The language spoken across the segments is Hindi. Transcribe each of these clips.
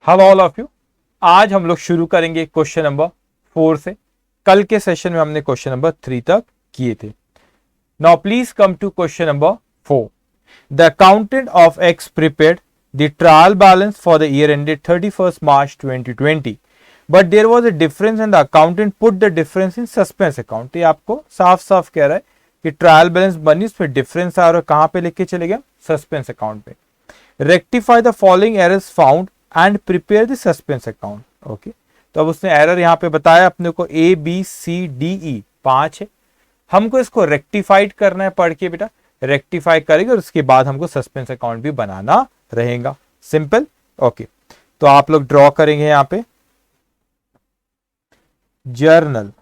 How all of you. आज हम लोग शुरू करेंगे क्वेश्चन नंबर 4 से। कल के सेशन में हमने क्वेश्चन नंबर 3 तक किए थे। Now please come to question number 4। The accountant of X prepared the trial balance for the year ended 31st March 2020 but there was a difference and the accountant put the difference in suspense account. ये आपको साफ साफ कह रहा है कि ट्रायल बैलेंस बनी, उस पर डिफरेंस आ रहा है, कहां पे लेके चले गया? सस्पेंस अकाउंट पे। Rectify the following errors found and prepare the suspense account. Okay, तो अब उसने एरर यहां पे बताया अपने को ABCDE 5 है। हमको इसको रेक्टिफाइड करना है पढ़ के बेटा। रेक्टिफाई करेंगे और उसके बाद हमको सस्पेंस अकाउंट भी बनाना रहेगा। सिंपल। ओके, तो आप लोग ड्रॉ करेंगे यहां पे journal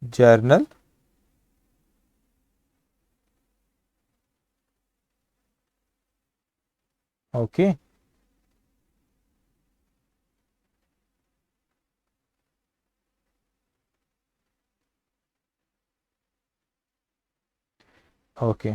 journal okay, okay,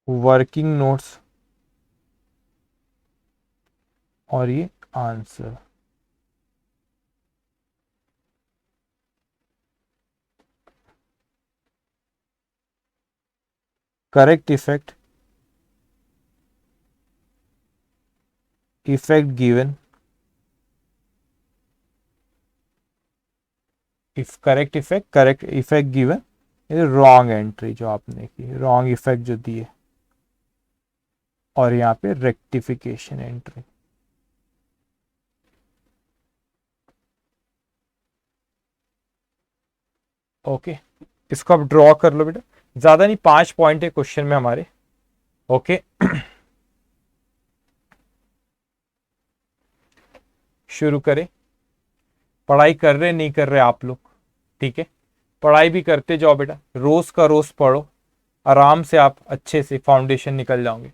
working notes और ये answer. Correct effect given, if correct effect given, ये रॉन्ग एंट्री जो आपने की, रॉन्ग इफेक्ट जो दिए, और यहाँ पे रेक्टिफिकेशन एंट्री। ओके, इसको आप ड्रॉ कर लो बेटा। ज्यादा नहीं, 5 पॉइंट है क्वेश्चन में हमारे। ओके, शुरू करें। पढ़ाई कर रहे नहीं कर रहे आप लोग? ठीक है, पढ़ाई भी करते जाओ बेटा, रोज का रोज पढ़ो, आराम से आप अच्छे से फाउंडेशन निकल जाओगे।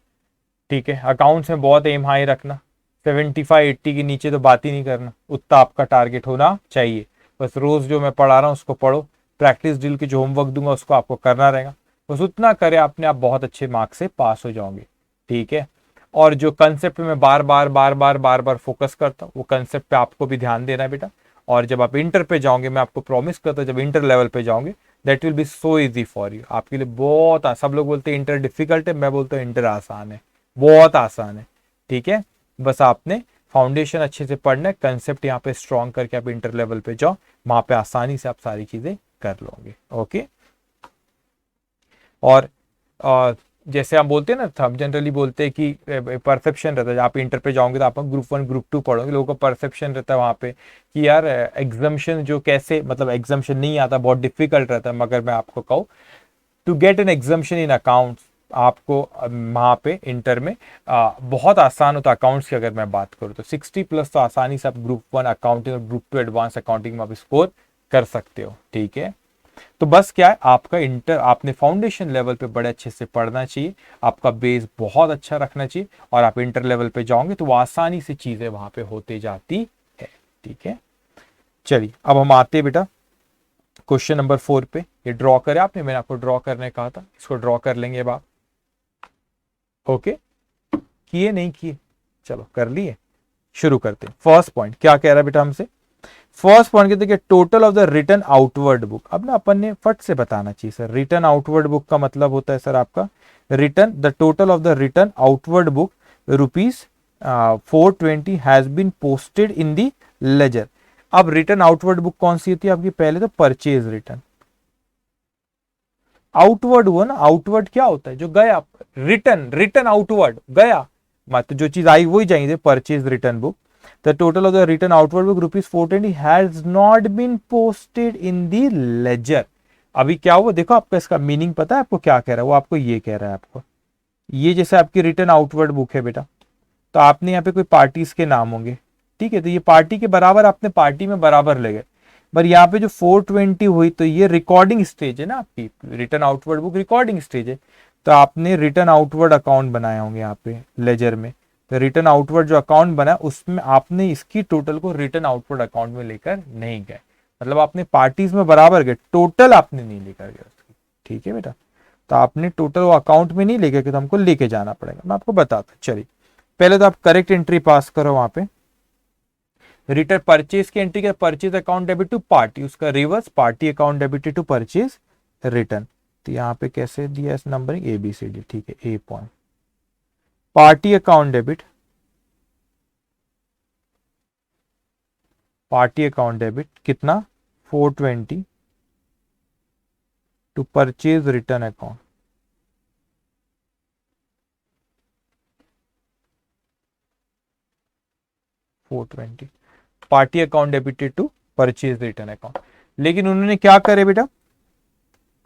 ठीक है, अकाउंट्स में बहुत एम हाई रखना, 75-80 के नीचे तो बात ही नहीं करना, उतना आपका टारगेट होना चाहिए। बस रोज जो मैं पढ़ा रहा हूँ उसको पढ़ो, प्रैक्टिस ड्रिल के जो होमवर्क दूंगा उसको आपको करना रहेगा, बस उतना करे, आपने आप बहुत अच्छे मार्क्स से पास हो जाओगे। ठीक है, और जो कंसेप्ट में बार बार फोकस करता हूँ, वो कंसेप्ट पे आपको भी ध्यान देना है बेटा। और जब आप इंटर पे जाओगे, मैं आपको प्रॉमिस करता हूँ, जब इंटर लेवल पे जाओगे that will be so easy for you, आपके लिए बहुत। सब लोग बोलते हैं इंटर डिफिकल्ट है, मैं बोलता हूँ इंटर आसान है, बहुत आसान है। ठीक है, बस आपने फाउंडेशन अच्छे से पढ़ना है, कंसेप्ट यहाँ पे स्ट्रॉन्ग करके आप इंटर लेवल पे जाओ, वहां पे आसानी से आप सारी चीजें कर लोगे। ओके, और जैसे हम बोलते हैं ना, हम जनरली बोलते हैं कि परसेप्शन रहता है, आप इंटर पे जाओगे तो आप ग्रुप 1 ग्रुप 2 पढ़ोगे, लोगों का परसेप्शन रहता है वहाँ पे कि यार एग्जाम्शन जो कैसे, मतलब एग्जाम्शन नहीं आता, बहुत डिफिकल्ट रहता है। मगर मैं आपको कहूँ, to get an exemption in accounts, आपको वहाँ पे इंटर में बहुत आसान होता है। अकाउंट्स की अगर मैं बात करूँ तो 60+ तो आसानी से आप ग्रुप 1 अकाउंटिंग और ग्रुप 2 एडवांस अकाउंटिंग में आप स्कोर कर सकते हो। ठीक है, तो बस क्या है, आपका इंटर आपने फाउंडेशन लेवल पे बड़े अच्छे से पढ़ना चाहिए, आपका बेस बहुत अच्छा रखना चाहिए, और आप इंटर लेवल पे जाओगे तो वो आसानी से चीजें वहां पे होते जाती है। ठीक है, चलिए अब हम आते हैं बेटा क्वेश्चन नंबर 4 पे। ये ड्रॉ करे आपने, मैंने आपको ड्रॉ करने कहा था, इसको ड्रॉ कर लेंगे अब आप। ओके, किए नहीं किए? चलो कर लिए, शुरू करते हैं। फर्स्ट पॉइंट क्या कह रहा है बेटा हमसे? फर्स्ट पॉइंट कहते हैं कि total of the return outward book. अब ना अपन ने फट से बताना चाहिए सर, रिटर्न आउटवर्ड बुक का मतलब होता है सर आपका return, the total of the return outward book ₹420 has been posted in the ledger. अब रिटर्न आउटवर्ड बुक कौन सी होती है आपकी? पहले तो परचेज रिटर्न, आउटवर्ड हुआ ना, आउटवर्ड क्या होता है? जो गया, रिटर्न, रिटर्न आउटवर्ड गया, मतलब जो चीज आई वही जाएंगे, purchase return book. The total of the written outward book ₹420 has not been posted in the ledger। अभी क्या हुआ देखो, आपका इसका मीनिंग पता है आपको क्या कह रहा है? वो आपको ये कह रहा है, आपको ये जैसे आपकी रिटर्न आउटवर्ड बुक है बेटा, तो आपने यहाँ पे कोई पार्टीज के नाम होंगे, ठीक है, तो ये पार्टी के बराबर आपने पार्टी में बराबर ले गए। पर यहाँ पे जो 420 हुई, तो ये रिकॉर्डिंग स्टेज है ना आपकी, return outward book recording stage है, तो आपने रिटर्न आउटवर्ड अकाउंट बनाए होंगे यहाँ पे लेजर में, तो रिटर्न आउटवर्ड जो अकाउंट बना उसमें आपने इसकी टोटल को रिटर्न आउटवर्ड अकाउंट में लेकर नहीं गए, मतलब आपने पार्टीज में बराबर गए, टोटल आपने नहीं लेकर गए उसकी। ठीक है बेटा, तो आपने टोटल वो अकाउंट में नहीं लेके तो हमको लेके जाना पड़ेगा, मैं आपको बताता हूँ। चलिए पहले तो आप करेक्ट एंट्री पास करो वहां पे। रिटर्न परचेज की एंट्री क्या, purchase account debit to party, उसका reverse party account debited to purchase return. तो यहाँ पे कैसे दिया इस नंबरिंग ABCD, ठीक है। A point party account debit, party account debit कितना 420 to purchase return account, 420 party account debited to purchase return account. लेकिन उन्होंने क्या करे बेटा,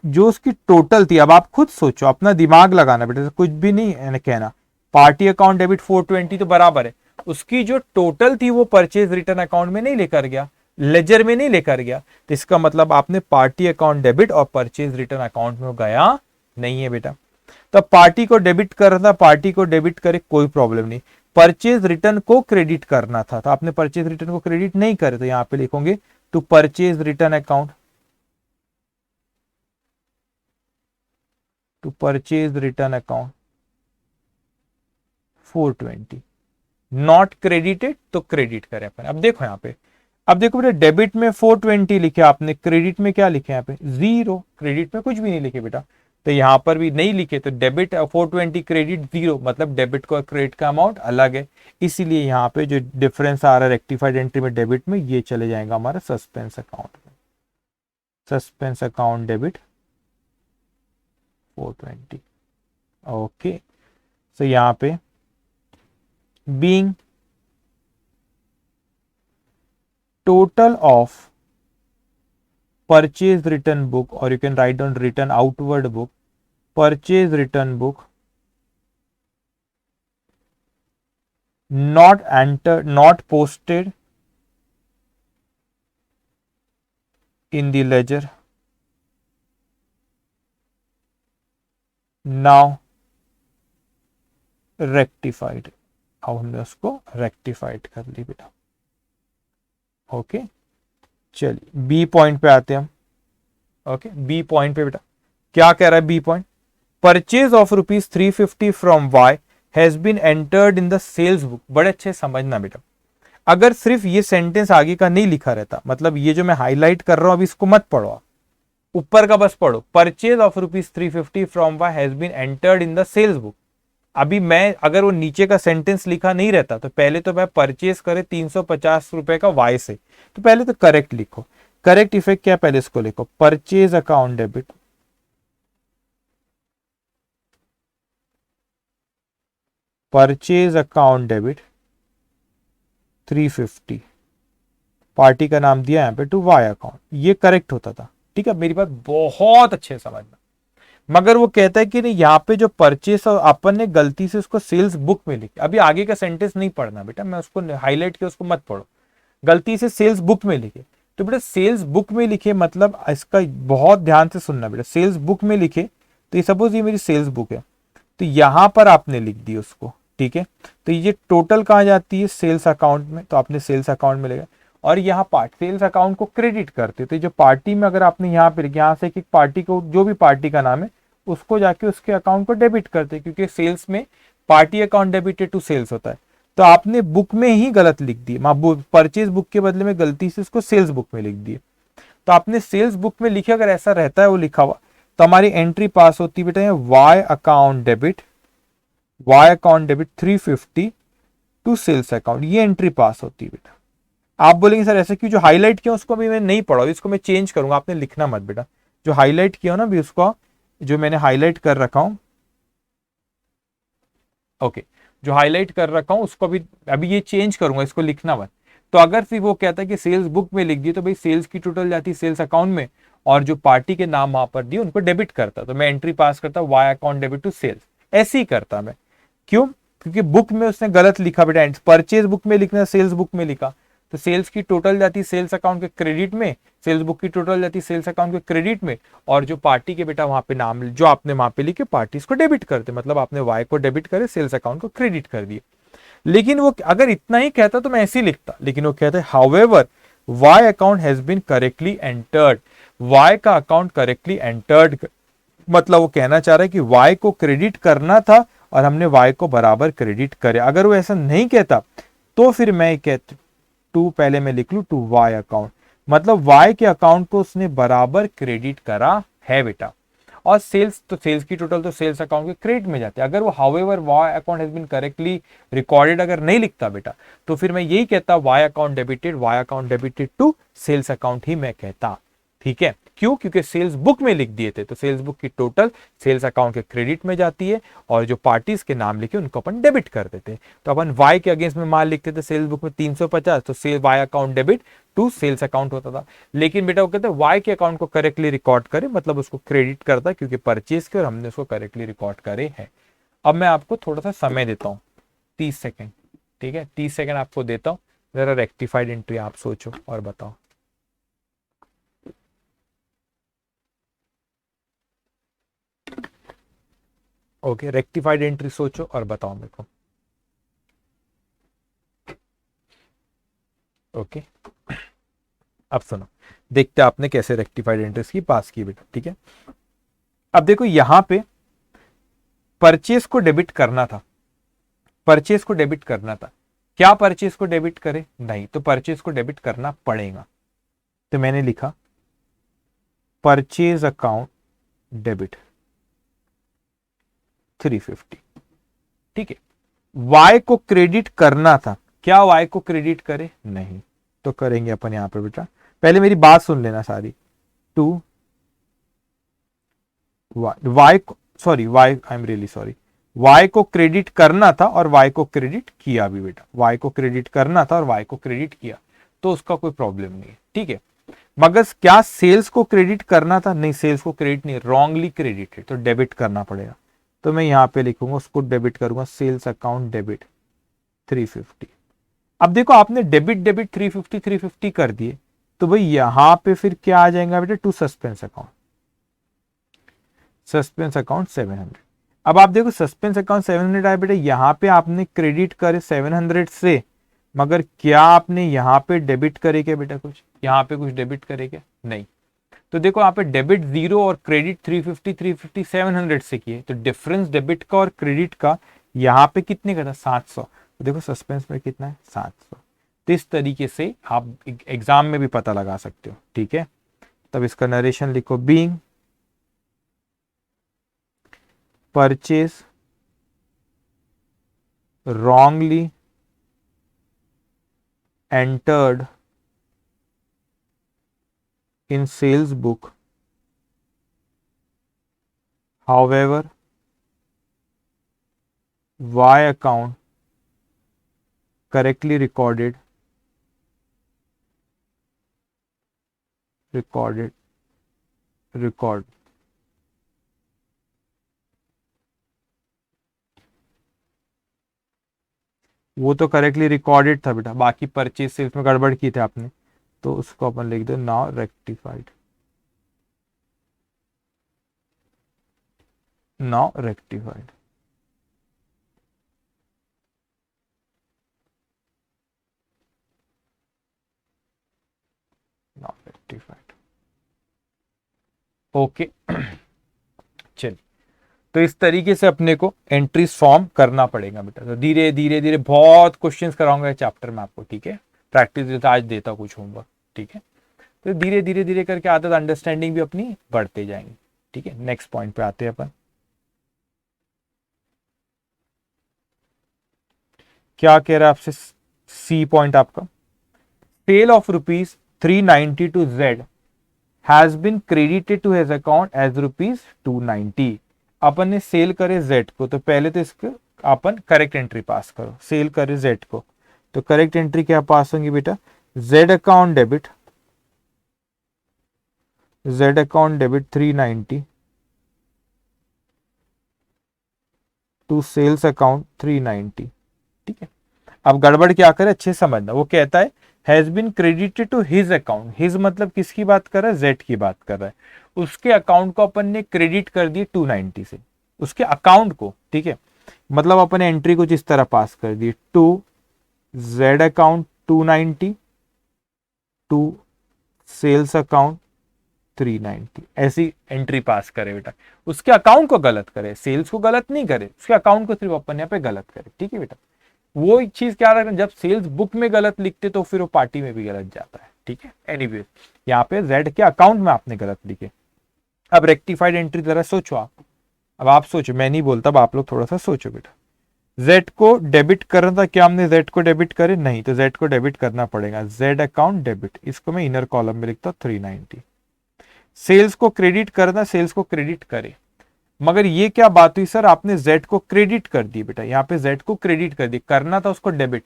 जो उसकी टोटल थी, अब आप खुद सोचो, अपना दिमाग लगाना बेटा, कुछ भी नहीं कहना। पार्टी अकाउंट डेबिट 420 तो बराबर है, उसकी जो टोटल थी वो परचेज रिटर्न अकाउंट में नहीं लेकर गया, लेजर में नहीं लेकर गया, तो इसका मतलब आपने पार्टी अकाउंट डेबिट और परचेज रिटर्न अकाउंट में गया नहीं है बेटा। तो पार्टी को डेबिट करना, पार्टी को डेबिट करे कोई प्रॉब्लम नहीं, परचेज रिटर्न को क्रेडिट करना था, तो आपने परचेज रिटर्न को क्रेडिट नहीं करे, तो यहां पे लिखोगे to purchase return account, to purchase return account 420 not credited, तो क्रेडिट करें अपन। अब देखो यहाँ पे, अब देखो बेटा डेबिट में 420 लिखे आपने, क्रेडिट में क्या लिखे यहाँ पे 0, क्रेडिट में कुछ भी नहीं लिखे बेटा, तो यहां पर भी नहीं लिखे, तो डेबिट 420 क्रेडिट 0, मतलब डेबिट को क्रेडिट का अमाउंट अलग है, इसीलिए यहाँ पे जो डिफरेंस आ रहा है रेक्टिफाइड एंट्री में डेबिट में, ये चले जाएगा हमारा सस्पेंस अकाउंट में, सस्पेंस अकाउंट डेबिट 420। ओके, सो यहाँ पे being total of purchase return book, or you can write down return outward book, purchase return book not entered, not posted in the ledger, now rectified। अब हमने उसको रेक्टिफाइड कर ली बेटा। ओके, चलिए बी पॉइंट पे आते हैं हम। ओके, बी पॉइंट पे बेटा क्या कह रहा है B point, purchase of ₹350 from Y has been entered in the sales book. बड़े अच्छे समझना बेटा, अगर सिर्फ ये सेंटेंस आगे का नहीं लिखा रहता, मतलब ये जो मैं हाईलाइट कर रहा हूं अभी इसको मत पढ़ो, ऊपर का बस पढ़ो, purchase of ₹350 from Y has been entered in the sales book. अभी मैं अगर वो नीचे का सेंटेंस लिखा नहीं रहता तो पहले तो मैं परचेज करे 350 रुपए का वाई से, तो पहले तो करेक्ट लिखो, करेक्ट इफेक्ट क्या पहले इसको लिखो, purchase account debit, purchase account debit 350, party का नाम दिया यहां पे टू वाई अकाउंट, ये करेक्ट होता था। ठीक है, मेरी बात बहुत अच्छे समझना, मगर वो कहता है कि नहीं यहाँ पे जो परचेस अपन ने गलती से उसको सेल्स बुक में लिखा, अभी आगे का सेंटेंस नहीं पढ़ना बेटा, मैं उसको हाईलाइट किया उसको मत पढ़ो, गलती से सेल्स बुक में लिखे, तो बेटा सेल्स बुक में लिखे मतलब इसका बहुत ध्यान से सुनना बेटा, सेल्स बुक में लिखे तो ये सपोज ये मेरी सेल्स बुक है, तो यहां पर आपने लिख दी उसको। ठीक है, तो ये टोटल कहाँ जाती है सेल्स अकाउंट में, तो आपने सेल्स अकाउंट में लेगा, और यहाँ पार्ट सेल्स अकाउंट को क्रेडिट करते, तो जो पार्टी में अगर आपने यहाँ पे यहाँ से एक पार्टी को, जो भी पार्टी का नाम है उसको जाके उसके अकाउंट को डेबिट करते, क्योंकि सेल्स में party account debited to sales होता है, तो आपने बुक में ही गलत लिख दी, परचेज बुक के बदले में गलती से उसको सेल्स बुक में लिख दिए, तो आपने सेल्स बुक में लिखे, अगर ऐसा रहता है वो लिखा हुआ तो हमारी एंट्री पास होती बेटा Y account debit, Y account debit 350 to sales account, ये एंट्री पास होती है बेटा। आप बोलेंगे सर ऐसे क्यों, जो हाईलाइट किया उसको अभी मैं नहीं पढ़ा, इसको मैं चेंज करूंगा, आपने लिखना मत बेटा, जो हाईलाइट किया ना अभी उसको, जो मैंने हाईलाइट कर रखा हूं, ओके, जो हाईलाइट कर रखा हूं उसको अभी ये चेंज करूंगा, इसको लिखना मत। तो अगर सिर्फ वो कहता है कि सेल्स बुक में लिख दी, तो भाई सेल्स की टोटल जाती है सेल्स अकाउंट में, और जो पार्टी के नाम वहां पर दिए उनको डेबिट करता, तो मैं एंट्री पास करता Y account debit to sales, ऐसे ही करता मैं। क्यों, क्योंकि बुक में उसने गलत लिखा बेटा, परचेज बुक में लिखना सेल्स बुक में लिखा, तो सेल्स की टोटल जाती है सेल्स अकाउंट के क्रेडिट में, सेल्स बुक की टोटल जाती है सेल्स अकाउंट के क्रेडिट में, और जो पार्टी के बेटा वहां पे नाम जो आपने वहां पे लिखे पार्टीज को डेबिट करते, मतलब आपने वाई को डेबिट करे सेल्स अकाउंट को क्रेडिट कर दिए। लेकिन वो अगर इतना ही कहता तो मैं ऐसे ही लिखता, लेकिन वो कहता है however Y account has been correctly entered, Y का अकाउंट करेक्टली एंटर्ड, मतलब वो कहना चाह रहा है कि वाई को क्रेडिट करना था और हमने वाई को बराबर क्रेडिट करे। अगर वो ऐसा नहीं कहता तो फिर मैं कहता टू, पहले मैं लिख लू टू वाई अकाउंट, मतलब वाई के अकाउंट को उसने बराबर क्रेडिट करा है बेटा। और सेल्स, तो सेल्स की टोटल तो सेल्स अकाउंट के क्रेडिट में जाते हैं। अगर वो however Y account has been correctly recorded अगर नहीं लिखता बेटा, तो फिर मैं यही कहता Y account debited to sales account ही मैं कहता। ठीक है, क्यों? क्योंकि सेल्स बुक में लिख दिए थे, तो सेल्स बुक की टोटल सेल्स अकाउंट के क्रेडिट में जाती है और जो पार्टीज के नाम लिखे उनको अपन डेबिट कर देते हैं। तो अपन वाई के अगेंस्ट में माल लिखते थे सेल्स बुक में 350, तो sell Y account debit to sales account होता था। लेकिन बेटा वो कहते हैं वाई के अकाउंट को करेक्टली रिकॉर्ड करे, मतलब उसको क्रेडिट करता है क्योंकि परचेज के और हमने उसको करेक्टली रिकॉर्ड करे हैं। अब मैं आपको थोड़ा सा समय देता हूँ, 30 सेकेंड। ठीक है, 30 सेकेंड आपको देता हूँ, जरा रेक्टिफाइड एंट्री आप सोचो और बताओ। ओके, रेक्टिफाइड एंट्री सोचो और बताओ मेरे को। ओके, अब सुनो, देखते आपने कैसे रेक्टिफाइड एंट्रीज की पास की बेटा। ठीक है, अब देखो यहां पे परचेस को डेबिट करना था, परचेस को डेबिट करना था। क्या परचेस को डेबिट करे? नहीं, तो परचेस को डेबिट करना पड़ेगा। तो मैंने लिखा परचेज अकाउंट डेबिट 350। ठीक है, वाई को क्रेडिट करना था, क्या वाई को क्रेडिट करे? नहीं, तो करेंगे अपन यहां पे बेटा, पहले मेरी बात सुन लेना सारी। To Y, sorry Y, I am really sorry, Y को क्रेडिट करना था और वाई को क्रेडिट किया भी बेटा, वाई को क्रेडिट करना था और वाई को क्रेडिट किया, तो उसका कोई प्रॉब्लम नहीं है। ठीक है, मगर क्या सेल्स को क्रेडिट करना था? नहीं, सेल्स को क्रेडिट नहीं, रॉन्गली क्रेडिट है, तो डेबिट करना पड़ेगा। तो मैं यहां पे लिखूंगा, उसको डेबिट करूंगा, सेल्स अकाउंट डेबिट 350। अब देखो आपने डेबिट डेबिट 350 कर दिए, तो भाई यहां पे फिर क्या आ जाएगा बेटा? To suspense account, suspense account 700। अब आप देखो सस्पेंस अकाउंट 700 आया बेटा, यहां पे आपने क्रेडिट करे 700 से, मगर क्या आपने यहां पे डेबिट करे क्या बेटा? कुछ यहां पे कुछ डेबिट करे क्या? नहीं। तो देखो यहाँ पे डेबिट 0 और क्रेडिट 350 700 से किए, तो डिफरेंस डेबिट का और क्रेडिट का यहाँ पे कितने का था? 700। तो देखो सस्पेंस में कितना है? 700। तो इस तरीके से आप एग्जाम में भी पता लगा सकते हो। ठीक है, तब इसका नरेशन लिखो, being purchase wrongly entered in sales book, however Y account correctly recorded record। वो तो करेक्टली रिकॉर्डेड था बेटा, बाकी परचेज सेल्स में गड़बड़ की थी आपने, तो उसको अपन लिख दो now rectified, now rectified. Now rectified. Okay, चलिए, तो इस तरीके से अपने को एंट्रीज फॉर्म करना पड़ेगा बेटा। तो धीरे धीरे धीरे बहुत क्वेश्चंस कराऊंगा चैप्टर में आपको। ठीक है, प्रैक्टिस देता आज देता हूं कुछ होमवर्क। ठीक है, तो धीरे धीरे धीरे करके आदत अंडरस्टैंडिंग भी अपनी बढ़ते जाएंगे। ठीक है, नेक्स्ट पॉइंट पे आते हैं अपन। क्या कह रहा है आपसे? सी पॉइंट आपका, sale of ₹390 to Z has been credited to his account as ₹290। अपन ने सेल करे जेड को, तो पहले तो इसको अपन करेक्ट एंट्री पास करो। सेल करे जेड को, तो करेक्ट एंट्री क्या पास होंगी बेटा? Z account debit, Z account debit 390 to sales account 390। ठीक है, अब गड़बड़ क्या करे अच्छे समझना। वो कहता है has been credited to his account, his मतलब किसकी बात कर रहा है? जेड की बात कर रहा है। उसके अकाउंट को अपन ने क्रेडिट कर दिए 290 से, उसके अकाउंट को। ठीक है, मतलब अपने एंट्री कुछ इस तरह पास कर दी, to Z account 290 to sales account 390, ऐसी एंट्री पास करे बेटा। उसके अकाउंट को गलत करे, सेल्स को गलत नहीं करे, उसके अकाउंट को सिर्फ अपन यहाँ पे गलत करे, ठीक है बेटा। वो एक चीज क्या रखना, जब सेल्स बुक में गलत लिखते तो फिर वो पार्टी में भी गलत जाता है, ठीक है। एनीवेज यहाँ पे जेड के अकाउंट में आपने गलत लिखे। अब रेक्टिफाइड एंट्री जरा सोचो आप, अब आप सोचो, मैं नहीं बोलता, अब आप लोग थोड़ा सा सोचो बेटा। जेड को डेबिट करना था, क्या हमने जेड को डेबिट करे? नहीं, तो जेड को डेबिट करना पड़ेगा, जेड अकाउंट डेबिट, इसको मैं इनर कॉलम में लिखता हूं 390। सेल्स को क्रेडिट करना, सेल्स को क्रेडिट करे, मगर ये क्या बात हुई सर, आपने जेड को क्रेडिट कर दी बेटा, यहाँ पे जेड को क्रेडिट कर दी, करना था उसको डेबिट।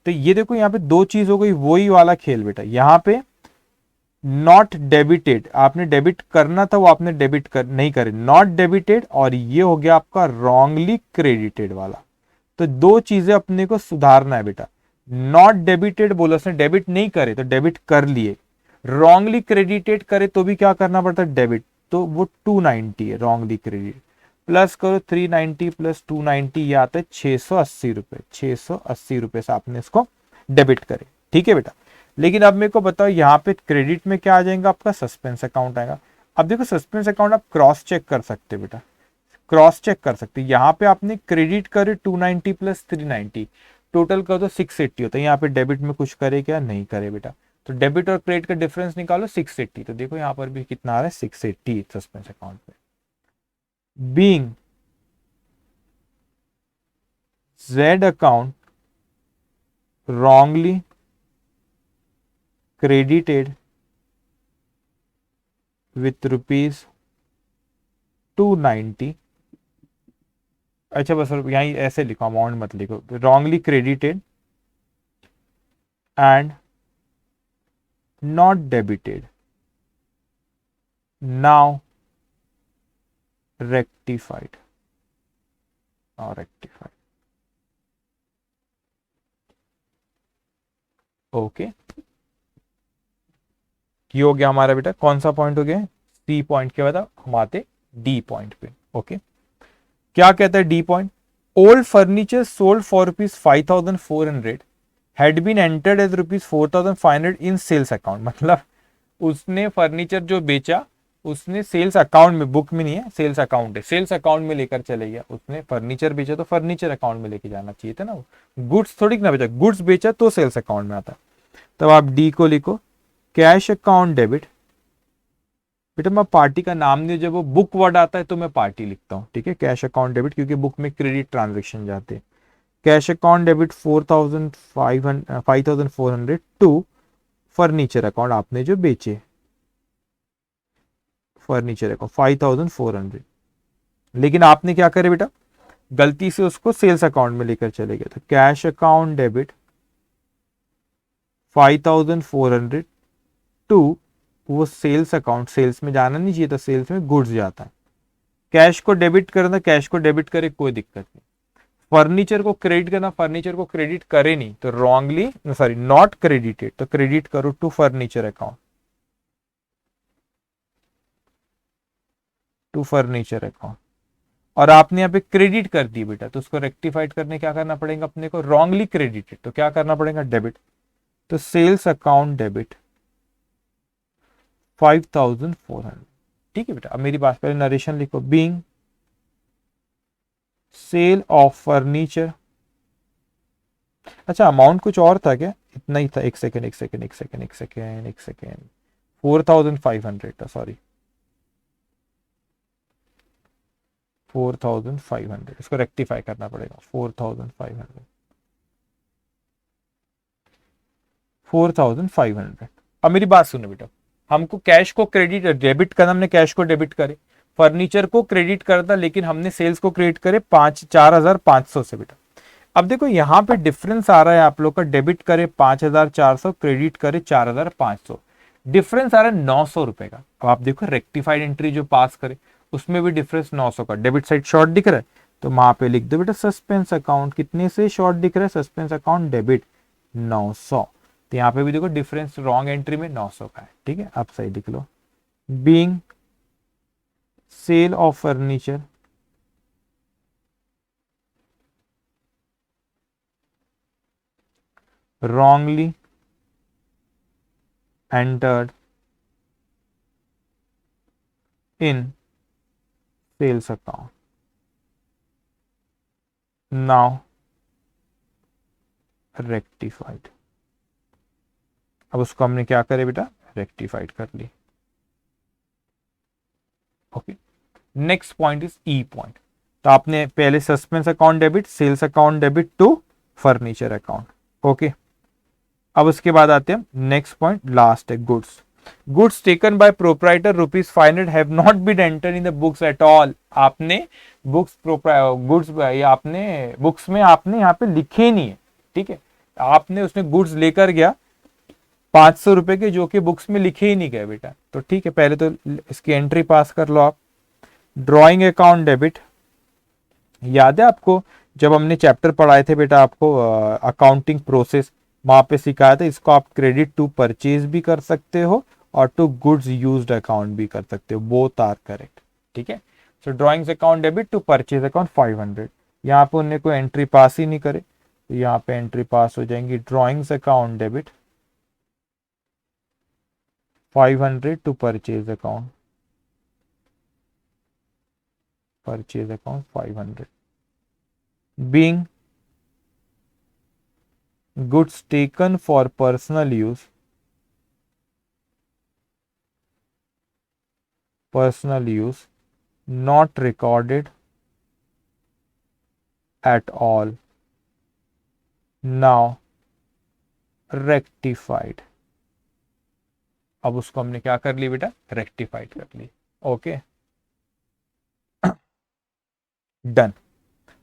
तो ये देखो यहाँ पे दो चीज हो गई, वही वाला खेल बेटा। यहाँ पे नॉट डेबिटेड, आपने डेबिट करना था वो आपने डेबिट कर नहीं करे, नॉट डेबिटेड, और ये हो गया आपका रॉन्गली क्रेडिटेड वाला। तो दो चीजें अपने को सुधारना है बेटा। नॉट डेबिटेड बोला उसने, डेबिट नहीं करे तो डेबिट कर लिए, रॉन्गली क्रेडिटेड करे तो भी क्या करना पड़ता है, डेबिट। तो वो 290 है रॉन्गली क्रेडिट, प्लस करो 390 प्लस 290, ये आता है 680 रुपए, 680 रुपए से आपने इसको डेबिट करे, ठीक है बेटा। लेकिन अब मेरे को बताओ यहाँ पे क्रेडिट में क्या आ जाएगा आपका, सस्पेंस अकाउंट आएगा। अब देखो सस्पेंस अकाउंट आप क्रॉस चेक कर सकते बेटा, क्रॉस चेक कर सकते। यहाँ पे आपने क्रेडिट करे 290 प्लस 390, टोटल कर दो 680 होता है। यहाँ पे डेबिट में कुछ करे क्या, नहीं करे बेटा। तो डेबिट और क्रेडिट का डिफरेंस निकालो 680, तो देखो यहाँ पर भी कितना आ रहा है 680 सस्पेंस अकाउंट पे। Being Z account wrongly credited with rupees 290, अच्छा बस यहीं ऐसे लिखो, अमाउंट मत लिखो, wrongly credited and not debited, now rectified or rectified, okay. ये हो गया हमारा बेटा, कौन सा पॉइंट हो गया, सी पॉइंट के बाद हम आते डी पॉइंट पे, ओके। क्या कहता है D point, old furniture sold for ₹5,400 had been entered as ₹4,500 in sales account. मतलब उसने फर्नीचर जो बेचा उसने सेल्स अकाउंट में, बुक में नहीं है, सेल्स अकाउंट है, सेल्स अकाउंट में लेकर चले गया। उसने फर्नीचर बेचा तो फर्नीचर अकाउंट में लेके जाना चाहिए था ना, गुड्स थोड़ी ना बेचा, गुड्स बेचा तो सेल्स अकाउंट में आता। तब आप डी को लिखो, कैश अकाउंट डेबिट। बेटा मैं पार्टी का नाम नहीं, जब वो बुक वर्ड आता है तो मैं पार्टी लिखता हूँ, ठीक है। कैश अकाउंट डेबिट क्योंकि बुक में क्रेडिट ट्रांजेक्शन जाते हैं। Cash account debit 5,400 to furniture account, आपने जो बेचे फर्नीचर अकाउंट 5,400, लेकिन आपने क्या करे बेटा, गलती से उसको सेल्स अकाउंट में लेकर चले गए। तो कैश अकाउंट डेबिट 5,400 टू वो सेल्स अकाउंट, सेल्स में जाना नहीं चाहिए था, सेल्स में गुड्स जाता है। कैश को डेबिट करना, कैश को डेबिट करे कोई दिक्कत नहीं। फर्नीचर को क्रेडिट करना, फर्नीचर को क्रेडिट करे नहीं तो रॉन्गली, सॉरी नॉट क्रेडिटेड, तो क्रेडिट करो to furniture account, to furniture account. और आपने यहाँ पे क्रेडिट कर दी बेटा, तो उसको रेक्टिफाइड करने क्या करना पड़ेगा अपने को, रॉन्गली क्रेडिटेड, तो क्या करना पड़ेगा, डेबिट। तो सेल्स अकाउंट डेबिट 5,400, ठीक है बेटा। अब मेरी बात पहले नरेशन लिखो, बीइंग सेल ऑफ फर्नीचर, अच्छा अमाउंट कुछ और था क्या, इतना ही था, एक सेकेंड 4,500 था, सॉरी 4,500, इसको रेक्टिफाई करना पड़ेगा, 4,500। अब मेरी बात सुनो बेटा, हमको कैश को क्रेडिट डेबिट करना, हमने कैश को डेबिट करे, फर्नीचर को क्रेडिट करता, लेकिन हमने सेल्स को क्रेडिट करे 4,500 से बेटा। अब देखो यहाँ पे डिफरेंस आ रहा है आप लोग का, डेबिट करे 5,400, क्रेडिट करे 4,500, डिफरेंस आ रहा है 900 रुपए का। अब आप देखो रेक्टिफाइड एंट्री जो पास करे उसमें भी डिफरेंस 900 का, डेबिट साइड शॉर्ट दिख रहा है तो वहां पे लिख दो बेटा सस्पेंस अकाउंट कितने से शॉर्ट दिख रहा है, सस्पेंस अकाउंट डेबिट 900। तो यहाँ पे भी देखो डिफरेंस रॉन्ग एंट्री में 900 का है, ठीक है। आप सही लिख लो, being sale of furniture wrongly entered in sales account, now rectified। अब उसको हमने क्या करे बेटा, रेक्टिफाइड कर ली। Okay, next point is E point. तो आपने पहले suspense account debit, sales account debit to furniture account. Okay, अब उसके बाद आते हैं नेक्स्ट पॉइंट, लास्ट है goods. Goods taken by proprietor ₹500 have not been enter in the books at all. आपने बुक्स गुड्स आपने बुक्स में आपने यहाँ पे लिखे नहीं है, ठीक है। आपने उसने गुड्स लेकर गया 500 रुपए के, जो कि बुक्स में लिखे ही नहीं गए बेटा, तो ठीक है, पहले तो इसकी एंट्री पास कर लो आप। ड्रॉइंग अकाउंट डेबिट, याद है आपको जब हमने चैप्टर पढ़ाए थे बेटा आपको अकाउंटिंग प्रोसेस, वहां पे सिखाया था, इसको आप क्रेडिट टू परचेज भी कर सकते हो और टू गुड्स यूज्ड अकाउंट भी कर सकते हो, बोथ आर करेक्ट, ठीक है। So drawings account debit to purchase account 500, यहाँ पे उन्हें कोई एंट्री पास ही नहीं करे, तो यहाँ पे एंट्री पास हो जाएंगी। Drawings account debit 500 to purchase account, purchase account 500, being goods taken for personal use, not recorded at all, now rectified। अब उसको हमने क्या कर ली बेटा, रेक्टिफाइड कर ली। Okay, done.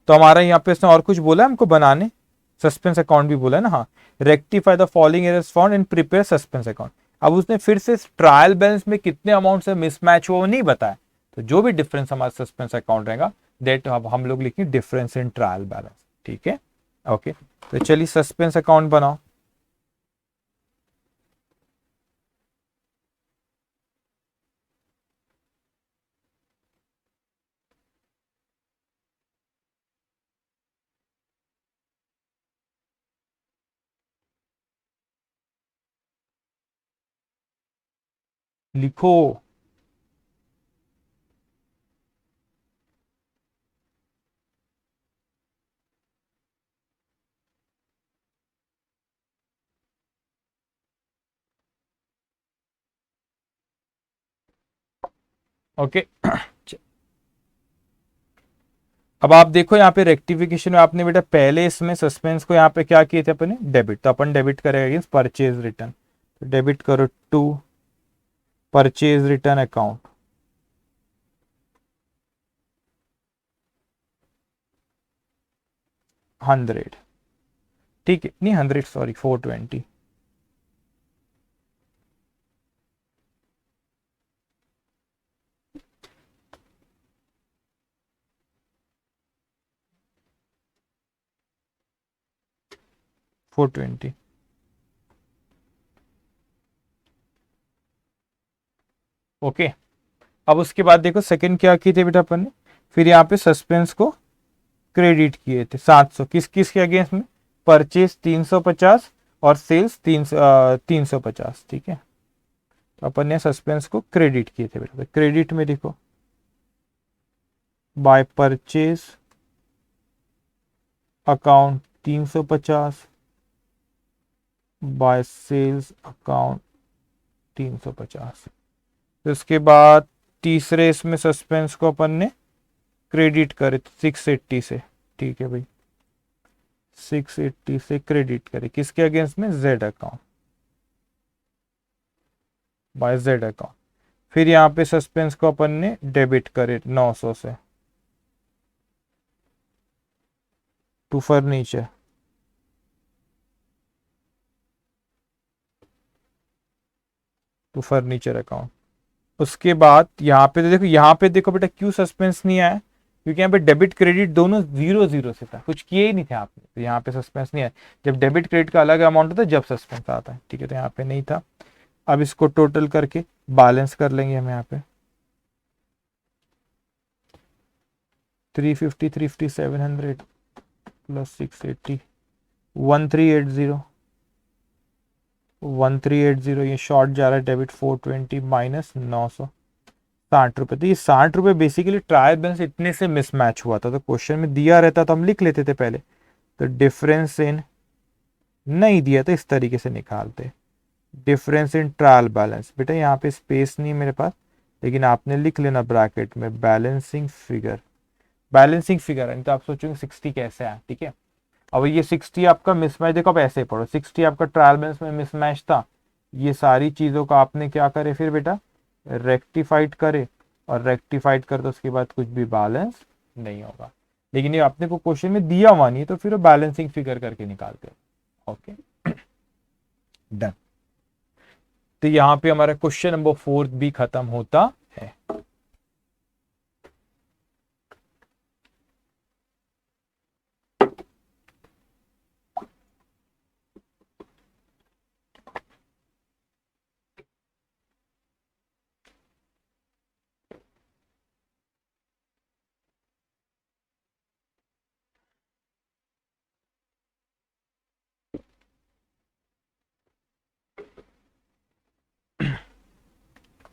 तो हमारा यहाँ पे इसने और कुछ बोला है हमको बनाने, सस्पेंस अकाउंट भी बोला है ना, हाँ। Rectify the following errors found and prepare suspense account. अब उसने फिर से ट्रायल बैलेंस में कितने अमाउंट से मिसमैच हुआ वो नहीं बताया, तो जो भी डिफरेंस हमारा सस्पेंस अकाउंट रहेगा दैट अब हम लोग लिखेंगे डिफरेंस इन ट्रायल बैलेंस, ठीक है। ओके, तो चलिए सस्पेंस अकाउंट बनाओ। लिखो। ओके, अब आप देखो यहाँ पे रेक्टिफिकेशन में आपने बेटा पहले इसमें सस्पेंस को यहाँ पे क्या किए थे अपने, डेबिट, तो अपन डेबिट करेगा अगेंस्ट परचेज रिटर्न, तो डेबिट करो टू परचेज रिटर्न अकाउंट 100, ठीक है, नहीं 100 सॉरी 420, ओके। अब उसके बाद देखो सेकंड क्या किए थे बेटा अपन ने, फिर यहाँ पे सस्पेंस को क्रेडिट किए थे 700, किस किस के अगेंस्ट में, परचेज 350 और सेल्स 350, ठीक है। तो अपन ने सस्पेंस को क्रेडिट किए थे बेटा, तो क्रेडिट में देखो by purchase account 350 by sales account 350। तो इसके बाद तीसरे इसमें सस्पेंस को अपन ने क्रेडिट करे 680 से, ठीक है भाई, 680 से क्रेडिट करे किसके अगेंस्ट में, Z account, by Z account. फिर यहाँ पे सस्पेंस को अपन ने डेबिट करे 900 से टू फर्नीचर, अकाउंट। उसके बाद यहाँ पे देखो बेटा क्यों सस्पेंस नहीं आया, क्योंकि यहाँ पे डेबिट क्रेडिट दोनों 0-0 से था, कुछ किए ही नहीं थे आपने, तो यहाँ पे सस्पेंस नहीं आया। जब डेबिट क्रेडिट का अलग अमाउंट होता है जब सस्पेंस आता है, ठीक है, तो यहाँ पे नहीं था। अब इसको टोटल करके बैलेंस कर लेंगे हम यहाँ पे 350 700 प्लस 680 1380 1380 ये शॉर्ट जा रहा है डेबिट 420 माइनस 960 रुपये। तो ये 60 रुपये बेसिकली ट्रायल बैलेंस इतने से मिसमैच हुआ था, तो क्वेश्चन में दिया रहता तो हम लिख लेते थे पहले। तो डिफरेंस इन, नहीं दिया तो इस तरीके से निकालते, डिफरेंस इन ट्रायल बैलेंस। बेटा यहाँ पे स्पेस नहीं है मेरे पास, लेकिन आपने लिख लेना ब्रैकेट में बैलेंसिंग फिगर। बैलेंसिंग फिगर है तो आप सोचोगे 60 कैसे आया, ठीक है। अब ये 60 आपका मिसमैच, देखो अब ऐसे पढ़ो, 60 आपका ट्रायल बैलेंस में मिसमैच था, ये सारी चीजों का आपने क्या करे फिर बेटा, रेक्टिफाइड करे, और रेक्टिफाइड कर तो उसके बाद कुछ भी बैलेंस नहीं होगा। लेकिन ये आपने को क्वेश्चन में दिया हुआ नहीं है, तो फिर बैलेंसिंग फिगर करके निकालते हो। Okay done. तो यहाँ पे हमारा क्वेश्चन नंबर 4 भी खत्म होता है।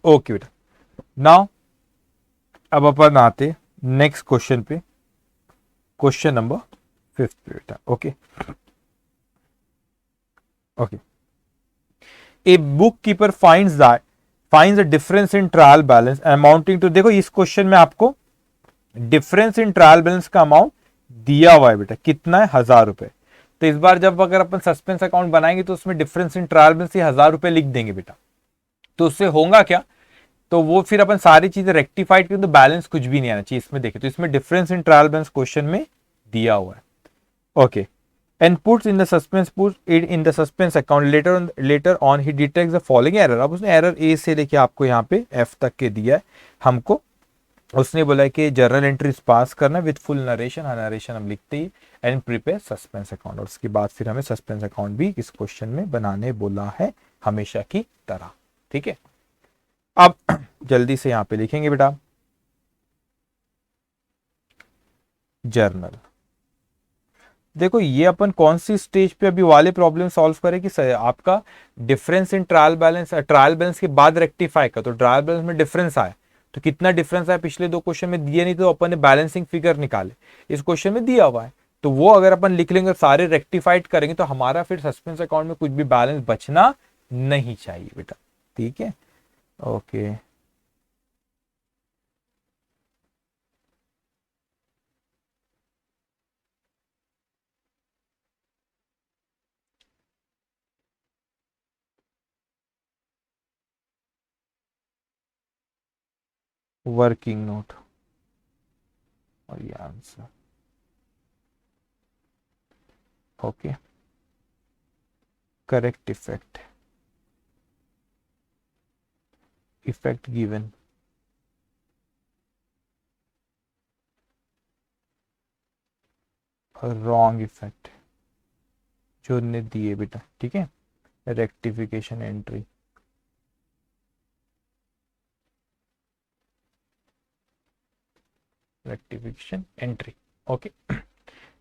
ओके बेटा, नाउ अब अपन आते नेक्स्ट क्वेश्चन पे, क्वेश्चन नंबर 5 पे बेटा। Okay okay, a book keeper finds the difference in trial balance amounting to, देखो इस क्वेश्चन में आपको डिफरेंस इन ट्रायल बैलेंस का अमाउंट दिया हुआ है बेटा, कितना है 1000 रुपए। तो इस बार जब अगर अपन सस्पेंस अकाउंट बनाएंगे तो उसमें डिफरेंस इन ट्रायल बैलेंस 1000 रुपए लिख देंगे बेटा। तो उससे होगा क्या, तो वो फिर अपन सारी चीजें रेक्टिफाइड करें तो बैलेंस कुछ भी नहीं आना चाहिए इसमें। देखे तो इसमें difference in trial balance question में दिया हुआ है। Okay, and puts in the suspense, puts it in the suspense account, later on he detects the following error। अब उसने एरर ए से लेके आपको यहाँ पे एफ तक के दिया है हमको। उसने बोला है कि जर्नल एंट्रीज पास करना विद फुल नरेशन, नरेशन हम लिखते ही, एंड प्रिपेयर सस्पेंस अकाउंट। और उसके बाद फिर हमें सस्पेंस अकाउंट भी इस क्वेश्चन में बनाने बोला है हमेशा की तरह, ठीक है। अब जल्दी से यहाँ पे लिखेंगे बेटा जर्नल। देखो ये अपन कौन सी स्टेज पे अभी वाले प्रॉब्लम सॉल्व करें कि आपका डिफरेंस इन ट्रायल बैलेंस के बाद रेक्टिफाई का, तो ट्रायल बैलेंस में डिफरेंस आया, तो कितना डिफरेंस आया पिछले दो क्वेश्चन में दिए नहीं, तो अपन ने बैलेंसिंग फिगर निकाले, इस क्वेश्चन में दिया हुआ है, तो वो अगर अपन लिख लेंगे सारे रेक्टिफाइड करेंगे तो हमारा फिर सस्पेंस अकाउंट में कुछ भी बैलेंस बचना नहीं चाहिए बेटा, ठीक है। ओके वर्किंग नोट और ये answer. Okay correct effect, effect given, wrong effect जो ने दिए बेटा, ठीक है। Rectification entry, rectification entry. Okay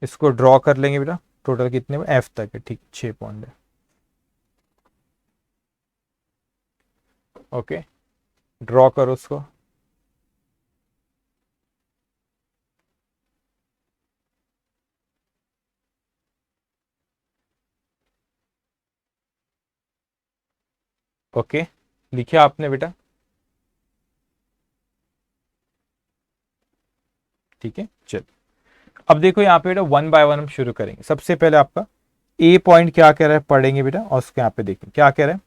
इसको ड्रॉ कर लेंगे बेटा, टोटल कितने में एफ तक है, ठीक 6 पॉइंट है। ओके ड्रॉ करो उसको। ओके लिखिए आपने बेटा, ठीक है। चल अब देखो यहाँ पे बेटा वन बाय वन हम शुरू करेंगे। सबसे पहले आपका ए पॉइंट क्या कह रहा है पढ़ेंगे बेटा, और उसके यहाँ पे देखें क्या कह रहा है।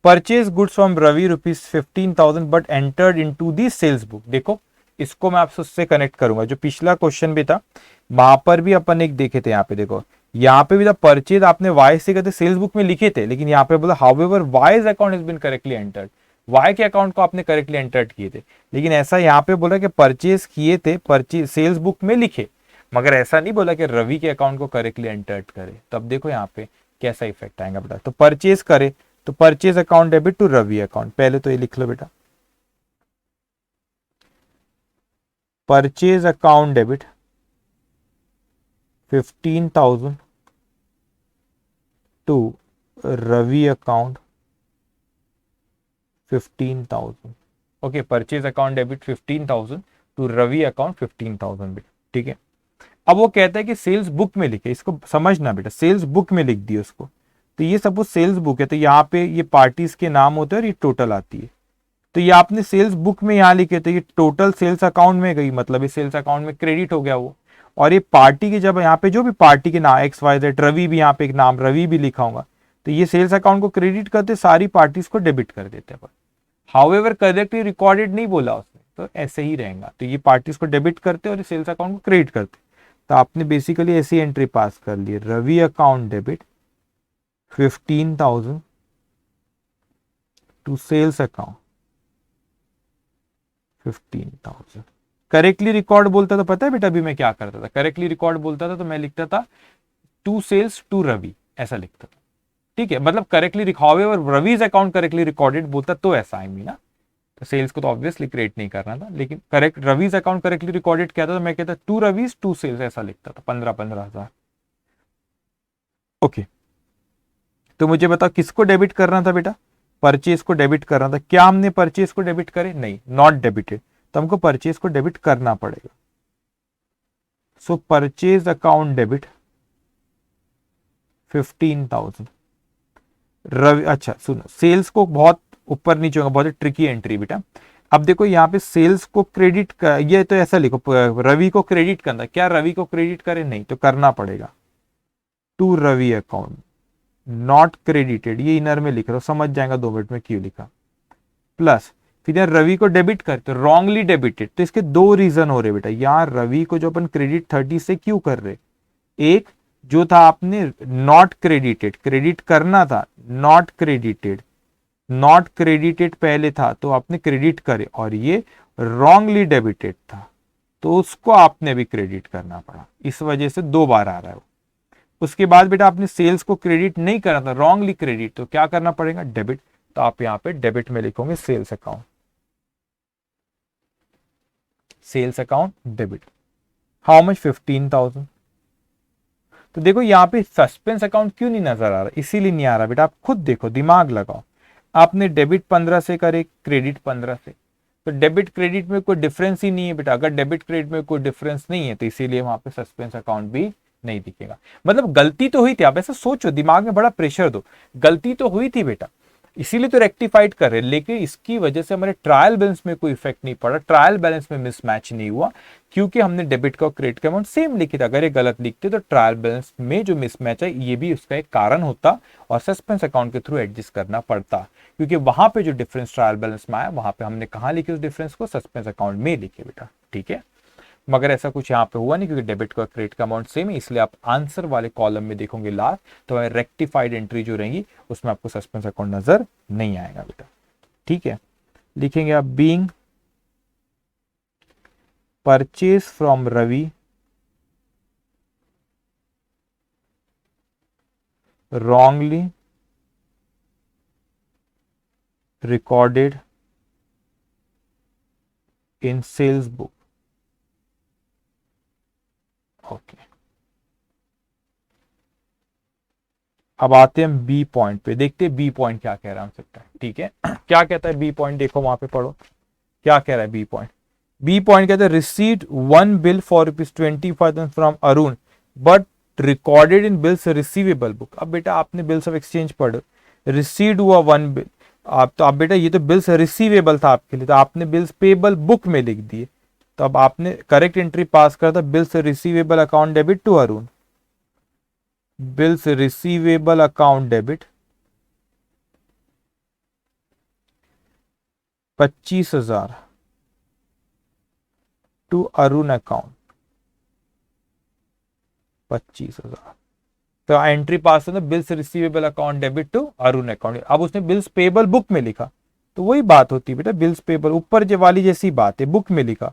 Purchase goods from Ravi ₹15,000 but entered into the sales book. देखो इसको मैं आपसे उससे कनेक्ट करूंगा, जो पिछला क्वेश्चन भी था वहां पर भी अपन एक देखे थे। यहाँ पे देखो, यहाँ पे भी था परचेज आपने वाई से कहते सेल्स बुक में लिखे थे, लेकिन यहाँ पे बोला however Y's account has been correctly entered, Y के अकाउंट को आपने करेक्टली एंटर्ड किए थे। लेकिन ऐसा यहाँ पे बोला कि परचेज किए थे, परचेज सेल्स बुक में लिखे, मगर ऐसा नहीं बोला कि रवि के अकाउंट को करेक्टली एंटर्ड करे। तो अब देखो यहाँ पे कैसा इफेक्ट आएगा बेटा। तो परचेज करे तो purchase account debit to Ravi account, पहले तो ये लिख लो बेटा, purchase account debit 15,000 to Ravi account 15,000। Okay, purchase account debit 15,000 to Ravi account 15,000 बेटा, ठीक है। अब वो कहता है कि सेल्स बुक में लिखे, इसको समझना बेटा, सेल्स बुक में लिख दिए उसको। तो ये सपोज सेल्स बुक है, तो यहाँ पे ये पार्टीज के नाम होते हैं और ये टोटल आती है। तो ये आपने सेल्स बुक में यहाँ लिखे, तो ये टोटल सेल्स अकाउंट में गई, मतलब ये सेल्स अकाउंट में क्रेडिट हो गया वो। और ये पार्टी के, जब यहाँ पे जो भी पार्टी के नाम XYZ, रवि भी यहाँ पे एक नाम रवि भी लिखा होगा, तो ये सेल्स अकाउंट को क्रेडिट करते, सारी पार्टीज को डेबिट कर देते हैं। हाउएवर करेक्टली रिकॉर्डेड नहीं बोला उसने, तो ऐसे ही रहेगा। तो ये पार्टीज को डेबिट करते और सेल्स अकाउंट को क्रेडिट करते। तो आपने बेसिकली ऐसी एंट्री पास कर ली, Ravi account debit 15,000 to sales account 15,000। Correctly record बोलता तो पता है बेटा अभी मैं क्या करता था, करेक्टली रिकॉर्ड बोलता था तो मैं लिखता था टू सेल्स टू रवि, ऐसा लिखता था, ठीक है। मतलब correctly, however Ravi's account correctly recorded बोलता तो ऐसा आई मीन ना, तो सेल्स को तो ऑब्वियसली क्रिएट नहीं करना था, लेकिन correct Ravi's account correctly recorded क्या था, तो मैं कहता टू रवीज टू सेल्स ऐसा लिखता था, 15,000। ओके, तो मुझे बताओ किसको डेबिट करना था बेटा, परचेज को डेबिट करना था। क्या हमने परचेज को डेबिट करे? नहीं, नॉट डेबिटेड, तो हमको परचेज को डेबिट करना पड़ेगा। So purchase account debit 15,000 Ravi. अच्छा सुनो, सेल्स को बहुत ऊपर नीचे होगा, बहुत ट्रिकी एंट्री बेटा। अब देखो यहाँ पे सेल्स को क्रेडिट कर, ये तो ऐसा लिखो रवि को क्रेडिट करना, क्या रवि को क्रेडिट करे? नहीं, तो करना पड़ेगा to Ravi account not credited, ये इनर में लिख रहा हूं, समझ जाएगा 2 मिनट में क्यों लिखा। प्लस फिर यार रवि को डेबिट कर, तो रॉन्गली डेबिटेड, तो इसके 2 रीजन हो रहे बेटा। यार रवि को जो अपन क्रेडिट 30 से क्यों कर रहे, एक जो था आपने नॉट क्रेडिटेड, क्रेडिट करना था, नॉट क्रेडिटेड, नॉट क्रेडिटेड पहले था तो आपने क्रेडिट करे, और ये रॉन्गली डेबिटेड था तो उसको आपने भी क्रेडिट करना पड़ा, इस वजह से 2 बार आ रहा है वो। उसके बाद बेटा आपने सेल्स को क्रेडिट नहीं करा था, रॉन्गली क्रेडिट, तो क्या करना पड़ेगा? डेबिट। तो आप यहाँ पे डेबिट में लिखोगे sales account, sales account debit. How much? 15,000। तो देखो यहाँ पे सस्पेंस अकाउंट क्यों नहीं नजर आ रहा, इसीलिए नहीं आ रहा बेटा, आप खुद देखो, दिमाग लगाओ। आपने डेबिट 15 से करे, क्रेडिट 15 से, तो डेबिट क्रेडिट में कोई डिफरेंस ही नहीं है बेटा। अगर डेबिट क्रेडिट में कोई डिफरेंस नहीं है तो इसीलिए वहां पे सस्पेंस अकाउंट भी नहीं दिखेगा। मतलब गलती तो हुई थी, आप ऐसा सोचो, दिमाग में बड़ा प्रेशर दो, गलती तो हुई थी बेटा, इसीलिए तो रेक्टिफाइड कर रहे, लेकिन इसकी वजह से हमारे ट्रायल बैलेंस में कोई इफेक्ट नहीं पड़ा, ट्रायल बैलेंस में मिसमैच नहीं हुआ, क्योंकि हमने डेबिट का और क्रेडिट का अमाउंट सेम लिखी था। अगर ये गलत लिखते तो ट्रायल बैलेंस में जो मिसमैच है ये भी उसका एक कारण होता और सस्पेंस अकाउंट के थ्रू एडजस्ट करना पड़ता, क्योंकि वहां पे जो डिफरेंस ट्रायल बैलेंस में आया वहां पे हमने कहा लिखे उस डिफरेंस को, सस्पेंस अकाउंट में लिखे बेटा, ठीक है। मगर ऐसा कुछ यहाँ पे हुआ नहीं, क्योंकि डेबिट का क्रेडिट का अमाउंट सेम है, इसलिए आप आंसर वाले कॉलम में देखोगे लास्ट, तो रेक्टिफाइड एंट्री जो रहेगी उसमें आपको सस्पेंस अकाउंट नजर नहीं आएगा बेटा, ठीक है। लिखेंगे आप being purchase from Ravi wrongly recorded in sales book। Okay, अब आते हैं बी पॉइंट पे, देखते हैं बी पॉइंट क्या कह रहा है हमसे, ठीक है। क्या कहता है बी पॉइंट, देखो वहां पे पढ़ो क्या कह रहा है बी पॉइंट। बी पॉइंट कहता है received one bill for ₹25,000 from Arun but recorded in bills receivable book. अब बेटा आपने बिल्स ऑफ एक्सचेंज पढ़ो, रिसीव्ड हुआ 1 बिल, आप तो आप बेटा ये तो बिल्स रिसीवेबल था आपके लिए, तो आपने बिल्स पेबल बुक में लिख दिए, तो अब आपने करेक्ट एंट्री पास करा था, bills receivable account debit to Arun, bills receivable account debit 25,000 to Arun account 25,000। तो एंट्री पास है bills receivable account debit to Arun account. अब उसने बिल्स पेबल बुक में लिखा, तो वही बात होती है बेटा, बिल्स पेबल ऊपर जो वाली जैसी बात है, बुक में लिखा,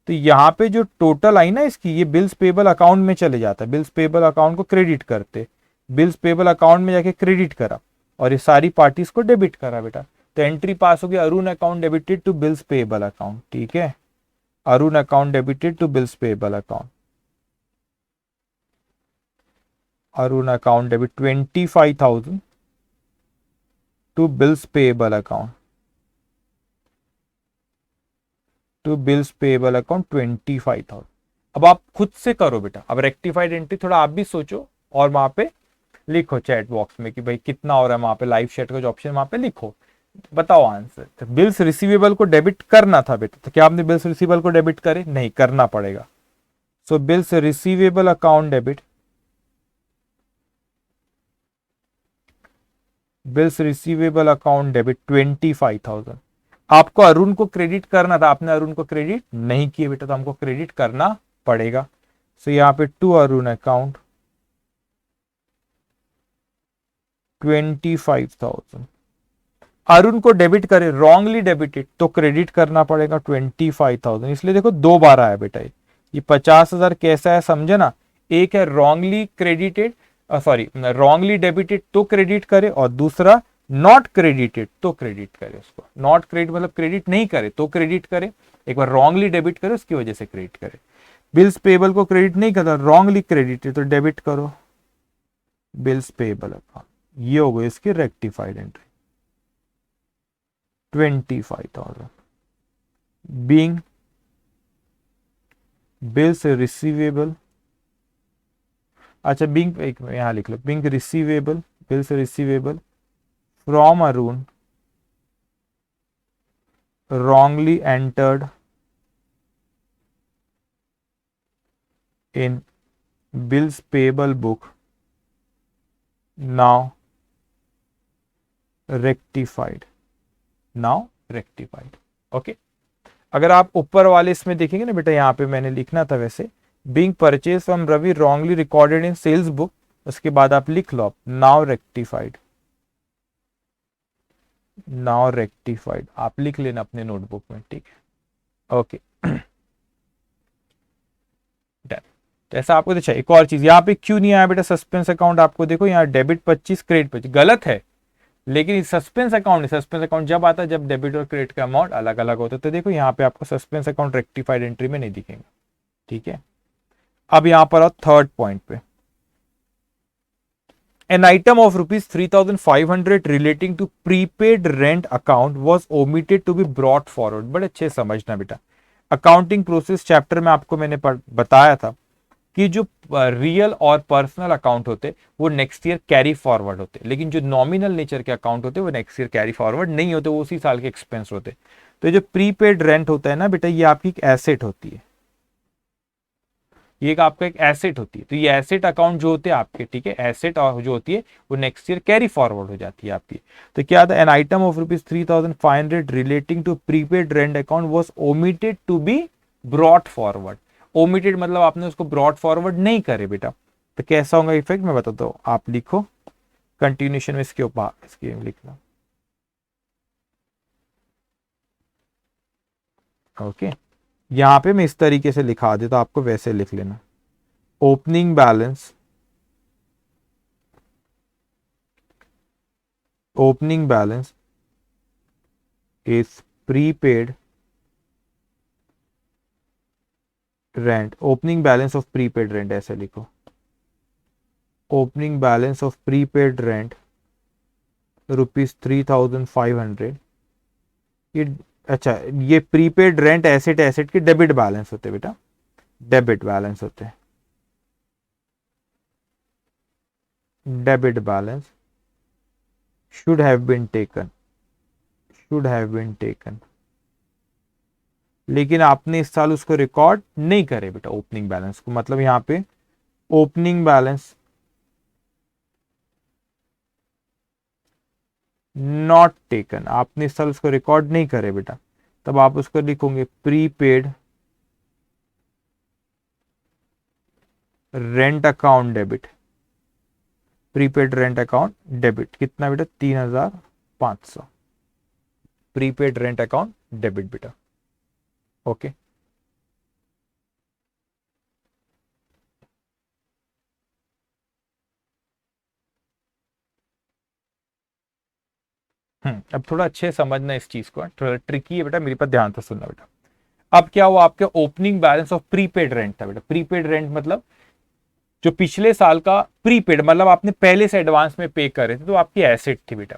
तो यहाँ पे जो टोटल आई ना इसकी, ये बिल्स पेबल अकाउंट में चले जाता है, बिल्स पेबल अकाउंट को क्रेडिट करते, बिल्स पेबल अकाउंट में जाके क्रेडिट करा और ये सारी पार्टीज को डेबिट करा बेटा, तो एंट्री पास हो गया Arun account debited to bills payable account, ठीक है। Arun account debited to bills payable account, Arun account debit 25,000 to bills payable account, to bills payable account 25,000। अब आप खुद से करो बेटा, अब रेक्टिफाइड एंट्री थोड़ा आप भी सोचो और वहां पे लिखो चैट बॉक्स में कि भाई कितना हो रहा है, वहां पे लाइव चैट का जो ऑप्शन वहां पे लिखो, बताओ आंसर। तो बिल्स रिसीवेबल को डेबिट करना था बेटा, तो क्या आपने बिल्स रिसीवेबल को डेबिट करे? नहीं, करना पड़ेगा। So bills receivable account debit, bills receivable account debit 25,000। आपको अरुण को क्रेडिट करना था, आपने अरुण को क्रेडिट नहीं किए बेटा, तो हमको क्रेडिट करना पड़ेगा। सो यहाँ पे टू अरुण अकाउंट 25,000। अरुण को डेबिट करे, रॉन्गली डेबिटेड, तो क्रेडिट करना पड़ेगा 25,000। इसलिए देखो दो बार आया बेटा ये 50,000 कैसा है समझे ना। एक है wrongly credited, sorry wrongly debited तो क्रेडिट करे, और दूसरा नॉट क्रेडिटेड तो क्रेडिट करे उसको। नॉट क्रेडिट मतलब क्रेडिट नहीं करे तो क्रेडिट करे, एक बार रॉन्गली डेबिट करे उसकी वजह से क्रेडिट करे। बिल्स पेबल को क्रेडिट नहीं करता, रॉन्गली क्रेडिटेड तो डेबिट करो बिल्स पेबल अकाउंट। ये हो गई इसकी rectified entry 25,000। Being bills receivable, अच्छा बीइंग, एक यहां लिख लो, being receivable, bills receivable from Arun wrongly entered in bills payable book now rectified, now rectified। Okay, अगर आप ऊपर वाले इसमें देखेंगे ना बेटा, यहां पे मैंने लिखना था वैसे, being purchase from Ravi wrongly recorded in sales book, उसके बाद आप लिख लो नाउ रेक्टिफाइड, नाउ रेक्टिफाइड आप लिख लेना अपने नोटबुक में, ठीक है। Okay done. तो ऐसा आपको अच्छा एक और चीज यहाँ पे क्यों नहीं आया बेटा सस्पेंस अकाउंट, आपको देखो यहाँ डेबिट 25 क्रेडिट 25 गलत है, लेकिन सस्पेंस अकाउंट, सस्पेंस अकाउंट जब आता है जब डेबिट और क्रेडिट का अमाउंट अलग अलग होता है। तो देखो यहाँ पे आपको सस्पेंस अकाउंट रेक्टिफाइड एंट्री में नहीं दिखेगा, ठीक है। अब यहां पर आओ थर्ड पॉइंट पे, An item of rupees 3,500 relating to prepaid rent account was omitted to be brought forward। बड़े अच्छे समझना बेटा, अकाउंटिंग प्रोसेस चैप्टर में आपको मैंने बताया था कि जो रियल और पर्सनल अकाउंट होते वो नेक्स्ट ईयर कैरी फॉरवर्ड होते, लेकिन जो नॉमिनल नेचर के अकाउंट होते वो नेक्स्ट ईयर कैरी फॉरवर्ड नहीं होते, वो उसी साल के एक्सपेंस होते। तो जो प्रीपेड रेंट होता है ना बेटा, ये आपकी एक एसेट होती है, ये एक आपका एक एसेट होती है। तो ये एसेट अकाउंट जो होते हैं आपके, ठीक है, एसेट जो होती है वो नेक्स्ट ईयर कैरी फॉरवर्ड हो जाती है आपकी। तो क्या था, an item of rupees 3,500 relating to prepaid rent account was omitted to be brought forward. Omitted मतलब आपने उसको ब्रॉट फॉरवर्ड नहीं करे बेटा, तो कैसा होगा इफेक्ट मैं बताता हूँ, आप लिखो कंटिन्यूशन में इसके ऊपर इसके लिखना। ओके यहां पे मैं इस तरीके से लिखा देता, आपको वैसे लिख लेना। Opening balance, opening balance is prepaid rent, opening balance of prepaid rent ऐसे लिखो, opening balance of prepaid rent rupees 3,500। ये अच्छा, ये प्रीपेड रेंट एसेट, एसेट के डेबिट बैलेंस होते बेटा, डेबिट बैलेंस होते हैं, debit balance should have been taken, should have been taken, लेकिन आपने इस साल उसको रिकॉर्ड नहीं करे बेटा ओपनिंग बैलेंस को। मतलब यहां पे ओपनिंग बैलेंस नॉट टेकन, आपने इस साल उसको रिकॉर्ड नहीं करे बेटा, तब आप उसको लिखोगे prepaid rent account debit, prepaid rent account debit कितना बेटा 3,500, प्रीपेड रेंट अकाउंट डेबिट बेटा। ओके अब थोड़ा अच्छे समझना इस चीज को, थोड़ा ट्रिकी है बेटा, मेरे पास ध्यान से सुनना बेटा। अब क्या हुआ, आपके opening balance of prepaid rent था बेटा। प्रीपेड रेंट मतलब जो पिछले साल का प्रीपेड, मतलब आपने पहले से एडवांस में पे करे थे, तो आपकी एसेट थी बेटा।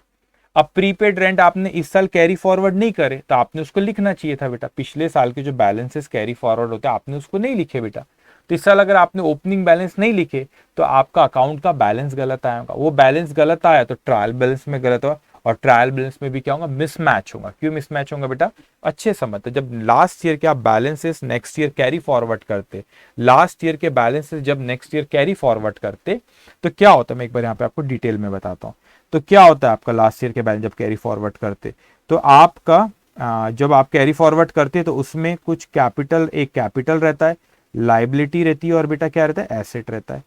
अब प्रीपेड रेंट आपने इस साल कैरी फॉरवर्ड नहीं करे तो आपने उसको लिखना चाहिए था बेटा, पिछले साल के जो बैलेंसेस कैरी फॉरवर्ड होते हैं आपने उसको नहीं लिखे बेटा। तो इस साल अगर आपने ओपनिंग बैलेंस नहीं लिखे तो आपका अकाउंट का बैलेंस गलत आएगा, वो बैलेंस गलत आया तो ट्रायल बैलेंस में गलत होगा, और ट्रायल बैलेंस में भी क्या होगा, मिसमैच होगा। क्यों मिसमैच होगा बेटा, अच्छे समझते, जब लास्ट ईयर के आप balances next year carry forward करते, लास्ट ईयर के बैलेंसेस जब नेक्स्ट ईयर कैरी फॉरवर्ड करते तो क्या होता है, मैं एक बार यहाँ पे आपको डिटेल में बताता हूँ। तो क्या होता है आपका लास्ट ईयर के बैलेंस जब कैरी फॉरवर्ड करते, तो आपका जब आप कैरी फॉरवर्ड करते तो उसमें कुछ कैपिटल, एक कैपिटल रहता है, लाइबिलिटी रहती है, और बेटा क्या रहता है, एसेट रहता है।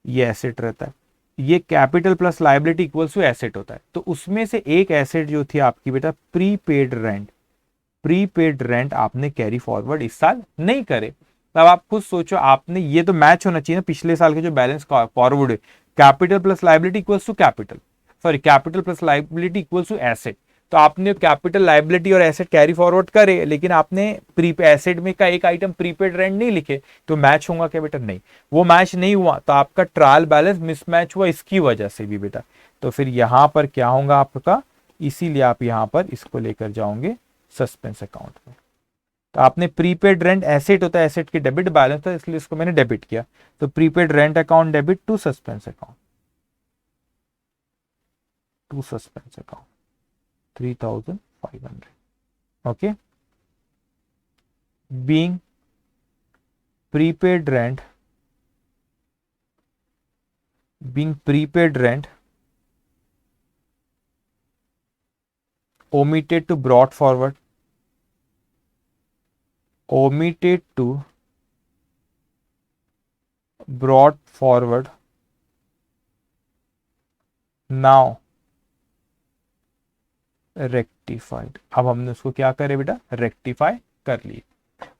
ये एसेट रहता है, ये capital plus liability equals to asset होता है। तो उसमें से एक एसेट जो थी आपकी बेटा प्रीपेड रेंट, प्रीपेड रेंट आपने कैरी फॉरवर्ड इस साल नहीं करे। तब आप खुद सोचो, आपने ये तो मैच होना चाहिए ना पिछले साल के जो बैलेंस फॉरवर्ड है, capital plus liability equals to capital, sorry capital plus liability equals to asset. तो आपने कैपिटल, लाइबिलिटी और एसेट कैरी फॉरवर्ड करे, लेकिन आपने प्री एसेट में का एक आइटम प्रीपेड रेंट नहीं लिखे, तो मैच होगा क्या बेटा, नहीं, वो मैच नहीं हुआ तो आपका ट्रायल बैलेंस मिसमैच हुआ इसकी वजह से भी बेटा। तो फिर यहां पर क्या होगा आपका, इसीलिए आप यहां पर इसको लेकर जाओगे सस्पेंस अकाउंट में। तो आपने प्रीपेड रेंट एसेट होता है, एसेट की डेबिट बैलेंस था, इसलिए इसको मैंने डेबिट किया। तो prepaid rent account debit to suspense account, to suspense account 3,500, okay, being prepaid rent, omitted to brought forward, now rectified. अब हमने उसको क्या करे बेटा, रेक्टिफाई कर लिए।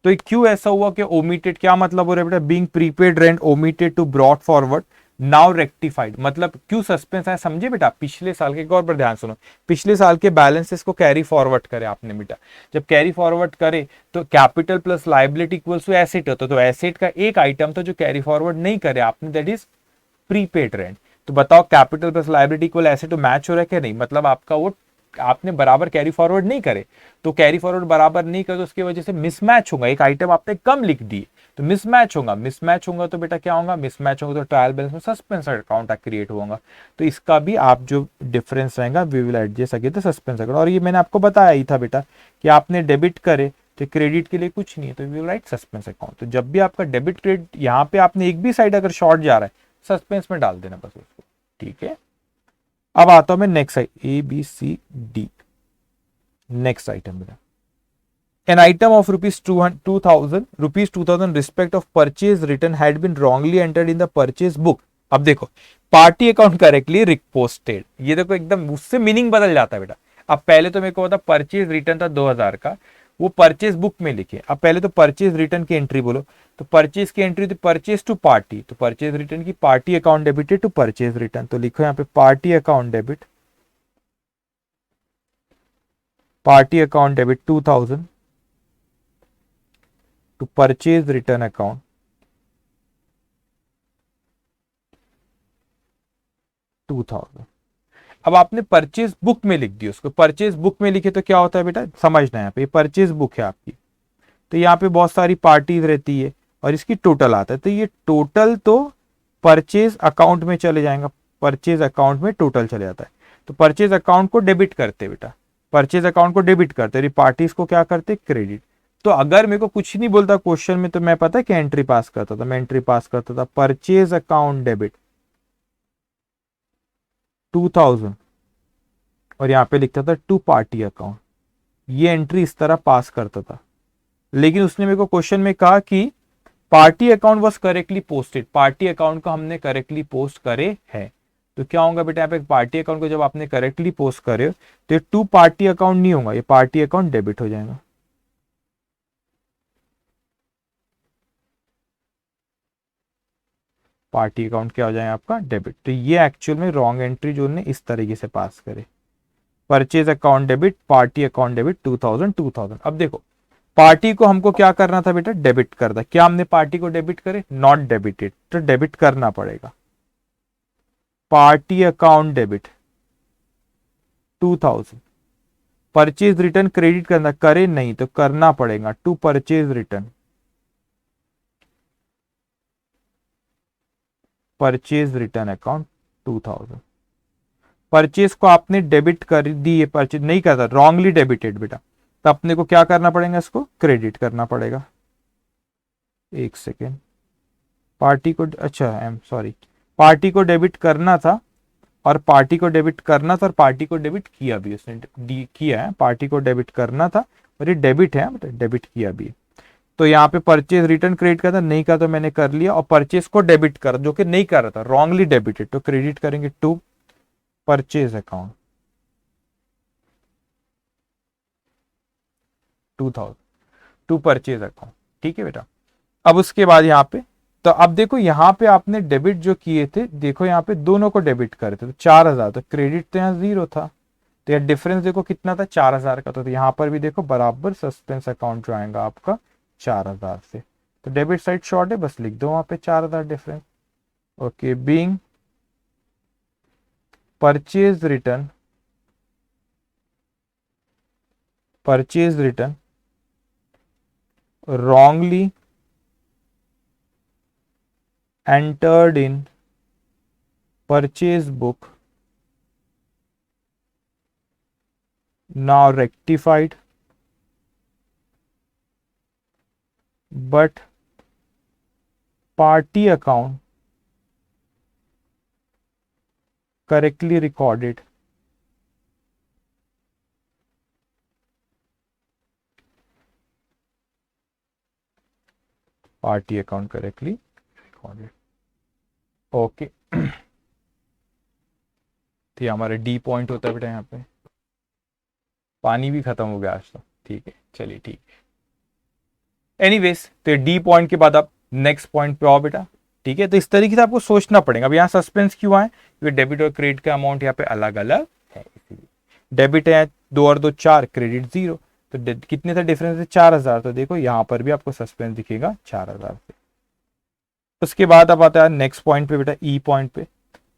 तो क्यों ऐसा हुआ कि ओमिटेड, क्या मतलब हो रहा है बेटा, being prepaid rent omitted to brought forward now rectified, मतलब क्यों सस्पेंस है समझे बेटा। पिछले साल के, एक और पर ध्यान सुनो, पिछले साल के बैलेंसेस को कैरी फॉरवर्ड करे आपने बेटा, जब कैरी फॉरवर्ड करे तो capital plus liability equals to asset होता, तो एसेट का एक आइटम था जो कैरी फॉरवर्ड नहीं करे आपने, दैट इज प्रीपेड रेंट। तो बताओ capital plus liability equal asset तो मैच हो रहा है क्या, नहीं, मतलब आपका वो आपने बराबर कैरी फॉरवर्ड नहीं करे, तो कैरी फॉरवर्ड बराबर नहीं करे तो उसकी वजह से मिसमैच होगा, एक आइटम आपने कम लिख दी तो मिसमैच होगा, मिसमैच होगा तो बेटा क्या होगा, मिसमैच होगा तो ट्रायल बैलेंस में सस्पेंस अकाउंट क्रिएट होगा। तो इसका भी आप जो डिफरेंस रहेगा we will adjust again the suspense account. और ये मैंने आपको बताया ही था बेटा कि आपने डेबिट करे तो क्रेडिट के लिए कुछ नहीं है, तो we will write suspense account. तो जब भी आपका डेबिट क्रेडिट यहाँ पे आपने एक भी साइड अगर शॉर्ट जा रहा है सस्पेंस में डाल देना बस उसको, ठीक है। अब आता हूं मैं next side, A B C D, next item बेटा, an item of rupees 2,000 respect of purchase return had been wrongly entered in the purchase book। अब देखो पार्टी अकाउंट करेक्टली रिपोस्टेड, ये देखो एकदम उससे मीनिंग बदल जाता है बेटा। अब पहले तो मेरे को पता परचेज रिटर्न था 2000 का, वो परचेज बुक में लिखे। अब पहले तो परचेज रिटर्न की एंट्री बोलो, तो परचेज की एंट्री थी परचेज टू पार्टी, तो परचेज रिटर्न की party account debited to purchase return, तो लिखो यहाँ पे party account debit, party account debit 2000 to purchase return account 2000। अब आपने परचेज बुक में लिख दी उसको, परचेज बुक में लिखे तो क्या होता है बेटा समझना है, यहाँ पे परचेज बुक है आपकी, तो यहाँ पे बहुत सारी पार्टीज रहती है और इसकी टोटल आता है, तो ये टोटल तो परचेज अकाउंट में चले जाएगा, परचेज अकाउंट में टोटल चले जाता है। तो परचेज अकाउंट को डेबिट करते बेटा, परचेज अकाउंट को डेबिट करते, पार्टीज को क्या करते क्रेडिट। तो अगर मेरे को कुछ नहीं बोलता क्वेश्चन में तो मैं पता है क्या एंट्री पास करता था, मैं एंट्री पास करता था परचेज अकाउंट डेबिट 2000 और यहाँ पे लिखता था टू पार्टी अकाउंट, ये एंट्री इस तरह पास करता था। लेकिन उसने मेरे को क्वेश्चन में कहा कि party account was correctly posted, party account को हमने करेक्टली पोस्ट करे है, तो क्या होगा बेटा यहाँ पे पार्टी अकाउंट को जब आपने करेक्टली पोस्ट करे तो ये टू पार्टी अकाउंट नहीं होगा, ये पार्टी अकाउंट डेबिट हो जाएगा। पार्टी अकाउंट क्या हो जाएगा आपका डेबिट। तो ये एक्चुअल में रॉन्ग एंट्री जो ने इस तरीके से पास करे, purchase account debit, party account debit 2000। अब देखो पार्टी को हमको क्या करना था बेटा डेबिट करना, क्या हमने पार्टी को डेबिट करे, नॉट डेबिटेड, तो डेबिट करना पड़ेगा। Party account debit 2000। Purchase return credit करना, करे नहीं तो करना पड़ेगा, to purchase return, purchase return account 2000। Purchase को आपने डेबिट कर दी, ये परचेज नहीं करता, रॉन्गली डेबिटेड बेटा, तो अपने को क्या करना पड़ेगा, इसको क्रेडिट करना पड़ेगा। एक सेकेंड, पार्टी को, अच्छा आई एम सॉरी, पार्टी को डेबिट करना था, और पार्टी को डेबिट करना था, और पार्टी को डेबिट किया भी उसने, किया है, पार्टी को डेबिट करना था और ये डेबिट है, मतलब डेबिट किया भी है। तो यहाँ पे परचेज रिटर्न क्रेडिट करता, नहीं का तो मैंने कर लिया, और परचेज को डेबिट कर, जो कि नहीं कर रहा था, रॉन्गली डेबिटेड, तो क्रेडिट करेंगे to purchase account 2000, to purchase account. ठीक है बेटा। अब उसके बाद यहाँ पे, तो अब देखो यहाँ पे आपने डेबिट जो किए थे, देखो यहाँ पे दोनों को डेबिट करे थे, तो 4000, तो क्रेडिट तो यहाँ 0 था, तो यह डिफरेंस देखो कितना था, 4000 का, तो यहाँ पर भी देखो बराबर सस्पेंस अकाउंट जो आएगा आपका 4000 से, तो डेबिट साइड शॉर्ट है, बस लिख दो वहां पे 4000 difference. Okay, being purchase return, purchase return wrongly entered in purchase book, now rectified, but party account correctly recorded, party account correctly recorded. Okay, तो हमारे डी पॉइंट होता है बेटा, यहाँ पे पानी भी खत्म हो गया आज तो, ठीक है, चलिए ठीक है। एनीवेज, तो डी पॉइंट के बाद आप नेक्स्ट पॉइंट पे आओ बेटा। ठीक है, तो इस तरीके से आपको सोचना पड़ेगा। अब यहाँ सस्पेंस क्यों आए, क्योंकि डेबिट और क्रेडिट का अमाउंट यहाँ पे अलग अलग है, इसीलिए डेबिट है 2 और 2 4, क्रेडिट 0, तो कितने था डिफरेंस है 4000, तो देखो यहाँ पर भी आपको सस्पेंस दिखेगा 4000 से। उसके बाद अब आता है नेक्स्ट पॉइंट पे बेटा, ई पॉइंट पे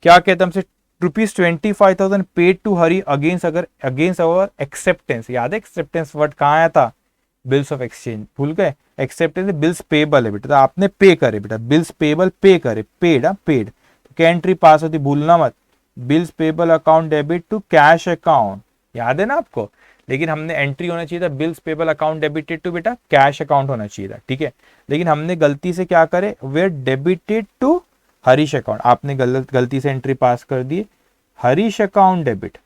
क्या कहते हैं हमसे, ₹25,000 पेड टू हरी अगेंस्ट, अगर अगेंस्ट अवर एक्सेप्टेंस, याद है एक्सेप्टेंस वर्ड कहाँ आया था, बिल्स ऑफ एक्सचेंज, भूल गए, एक्सेप्टेंस बिल्स पेबल है बेटा, तो आपने पे करे बेटा, बिल्स पेबल पे करे, पेड, पेड, तो क्या एंट्री पास होती, भूलना मत, bills payable account debit to cash account, याद है ना आपको, लेकिन हमने एंट्री होना चाहिए था bills payable account debited to बेटा कैश अकाउंट होना चाहिए था। ठीक है, लेकिन हमने गलती से क्या करे, were debited to Harish account, आपने गलती से एंट्री पास कर दी, Harish account debit,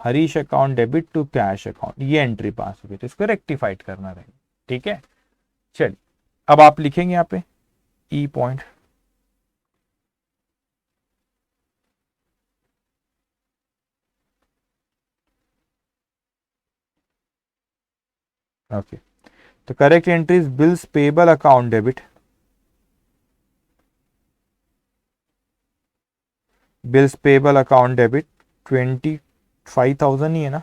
Harish account debit to cash account, ये एंट्री पास हो गई, तो इसको रेक्टिफाइड करना रहेगा। ठीक है, चलिए अब आप लिखेंगे यहाँ पे ई पॉइंट, ओके, तो correct entry is bills payable account debit, bills payable account debit 25,000 ही है ना,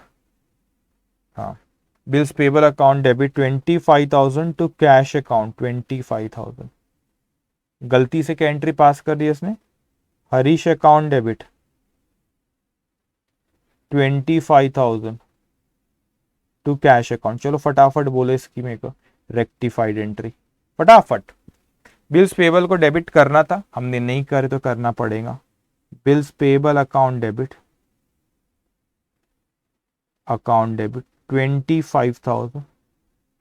हाँ, bills payable account debit 25,000 to cash account 25,000, गलती से क्या एंट्री पास कर दी इसने, Harish account debit 25,000 to cash account, चलो फटाफट बोले इसकी मेरे को, रेक्टिफाइड एंट्री फटाफट, बिल्स पेबल को डेबिट करना था, हमने नहीं करे तो करना पड़ेगा, bills payable account debit, account debit 25,000,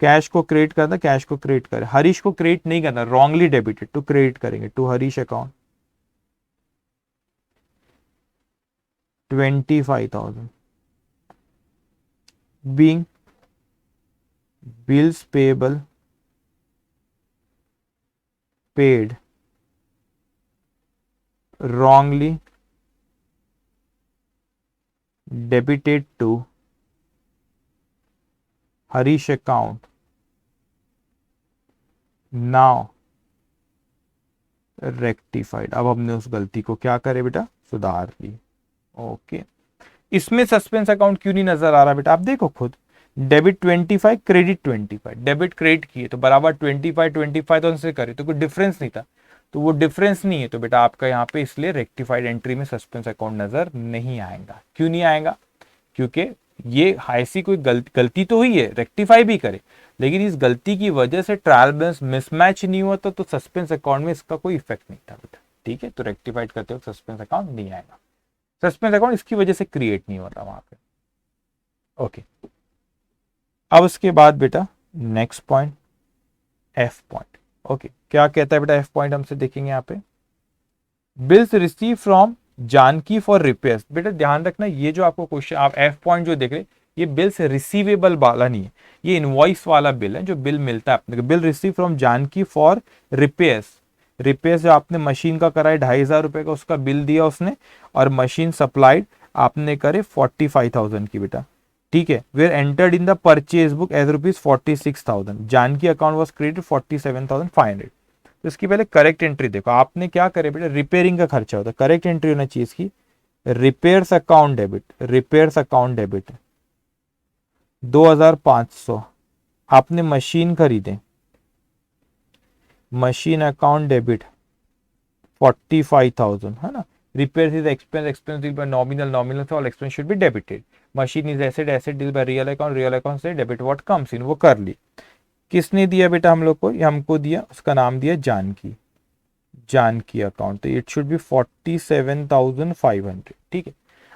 cash को क्रेडिट करना, कैश को क्रेडिट करे, हरीश को क्रेडिट नहीं करना, रॉन्गली डेबिटेड, टू क्रेडिट करेंगे to Harish account 25,000, being bills payable paid wrongly debited to Harish account, now rectified, अब हमने उस गलती को क्या करे बेटा, सुधार ली। ओके, इसमें सस्पेंस अकाउंट क्यों नहीं नजर आ रहा बेटा, आप देखो खुद, डेबिट 25, क्रेडिट 25, डेबिट क्रेडिट किए तो बराबर 25 25,000 से करे, तो कोई डिफरेंस नहीं था, तो वो डिफरेंस नहीं है, तो बेटा आपका यहाँ पे इसलिए रेक्टिफाइड एंट्री में सस्पेंस अकाउंट नजर नहीं आएगा। क्यों नहीं आएगा? क्योंकि ये ऐसी कोई गलती तो हुई है, रेक्टिफाई भी करे, लेकिन इस गलती की वजह से ट्रायल बैलेंस मिसमैच नहीं हुआ तो सस्पेंस अकाउंट में इसका कोई इफेक्ट नहीं था बेटा। ठीक है, तो रेक्टिफाइड करते वक्त सस्पेंस अकाउंट नहीं आएगा, सस्पेंस अकाउंट इसकी वजह से क्रिएट नहीं होता वहां पे। ओके, अब उसके बाद बेटा next point, F point. Okay, क्या कहता है बेटा एफ पॉइंट, हमसे देखेंगे यहाँ पे, bills receive from Janaki for repairs. बेटा ध्यान रखना, ये जो आपको क्वेश्चन, आप एफ पॉइंट जो देख रहे, ये बिल्स रिसीवेबल वाला नहीं है, ये इनवॉइस वाला बिल है, जो बिल मिलता है अपने को। Bill receive from Janaki for repairs, repairs जो आपने मशीन का कराया 2,500 रुपए का, उसका बिल दिया उसने, और मशीन सप्लाइड आपने करे 45,000 की बेटा। ठीक है, were entered in the purchase book as ₹46,000, Janaki account was credit 47,500। तो इसकी पहले करेक्ट एंट्री देखो, आपने क्या करे बेटा, रिपेयरिंग का खर्चा होता है, करेक्ट एंट्री होना चाहिए इसकी, repairs account debit, repairs account debit 2,500, आपने मशीन खरीदे, मशीन अकाउंट डेबिट 45,000, है ना। Repair is expense, expense deal by nominal, nominal से all expense should be debited. Machine is asset, asset deal by real account, real account से डेबिट व्हाट कम्स इन, वो कर ली। किसने दिया बेटा हम लोग को, ये हमको दिया, उसका नाम दिया जानकी, जानकी अकाउंट, तो इट शुड बी 47,500। ठीक है,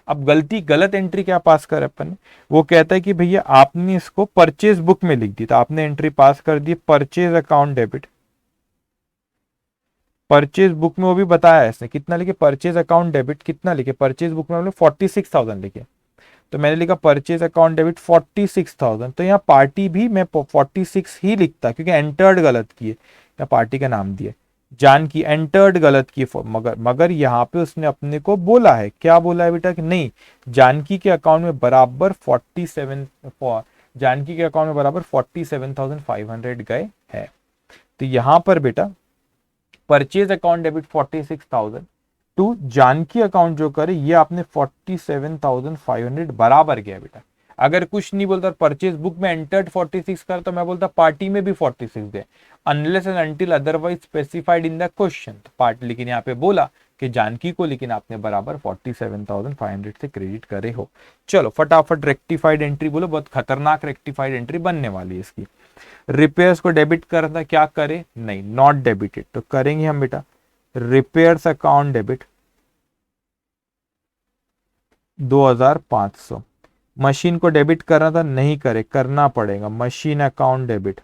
अब गलत एंट्री क्या पास कर अपन ने, वो कहता है कि भैया आपने इसको परचेज बुक में लिख दी, तो आपने एंट्री पास कर दी purchase account debit. Purchase book में वो भी बताया इसने कितना लिखे, परचेज अकाउंट डेबिट कितना लिखे, परचेज बुक में हमने 46,000 लिखे, तो मैंने लिखा परचेज अकाउंट डेबिट 46,000। तो यहाँ पार्टी भी मैं 46 ही लिखता, क्योंकि एंटर्ड गलत किए, या पार्टी का नाम दिया जानकी, एंटर्ड गलत किए, मगर यहाँ पे उसने अपने को बोला है, क्या बोला है बेटा, कि नहीं जानकी के अकाउंट में बराबर 47, जानकी के अकाउंट में बराबर 47,500 गए है। तो यहाँ पर बेटा purchase account debit 46,000 to Janaki account जो करे, ये आपने 47,500 बराबर गया बेटा। अगर कुछ नहीं बोलता, परचेज बुक में एंटर्ड 46 कर, तो मैं बोलता पार्टी में भी 46 दे, unless and until otherwise specified in the question. तो पार्ट, लेकिन यहाँ पे बोला कि जानकी को, लेकिन आपने बराबर 47,500 से क्रेडिट करे हो। चलो फटाफट रेक्टिफाइड एंट्री बोलो, बहुत खतरनाक रेक्टिफाइड एंट्री बनने वाली है इसकी। रिपेयर्स को डेबिट करना, क्या करे, नहीं नॉट डेबिटेड, तो करेंगे हम बेटा रिपेयर्स अकाउंट डेबिट 2,500। मशीन को डेबिट करना था, नहीं करे, करना पड़ेगा, मशीन अकाउंट डेबिट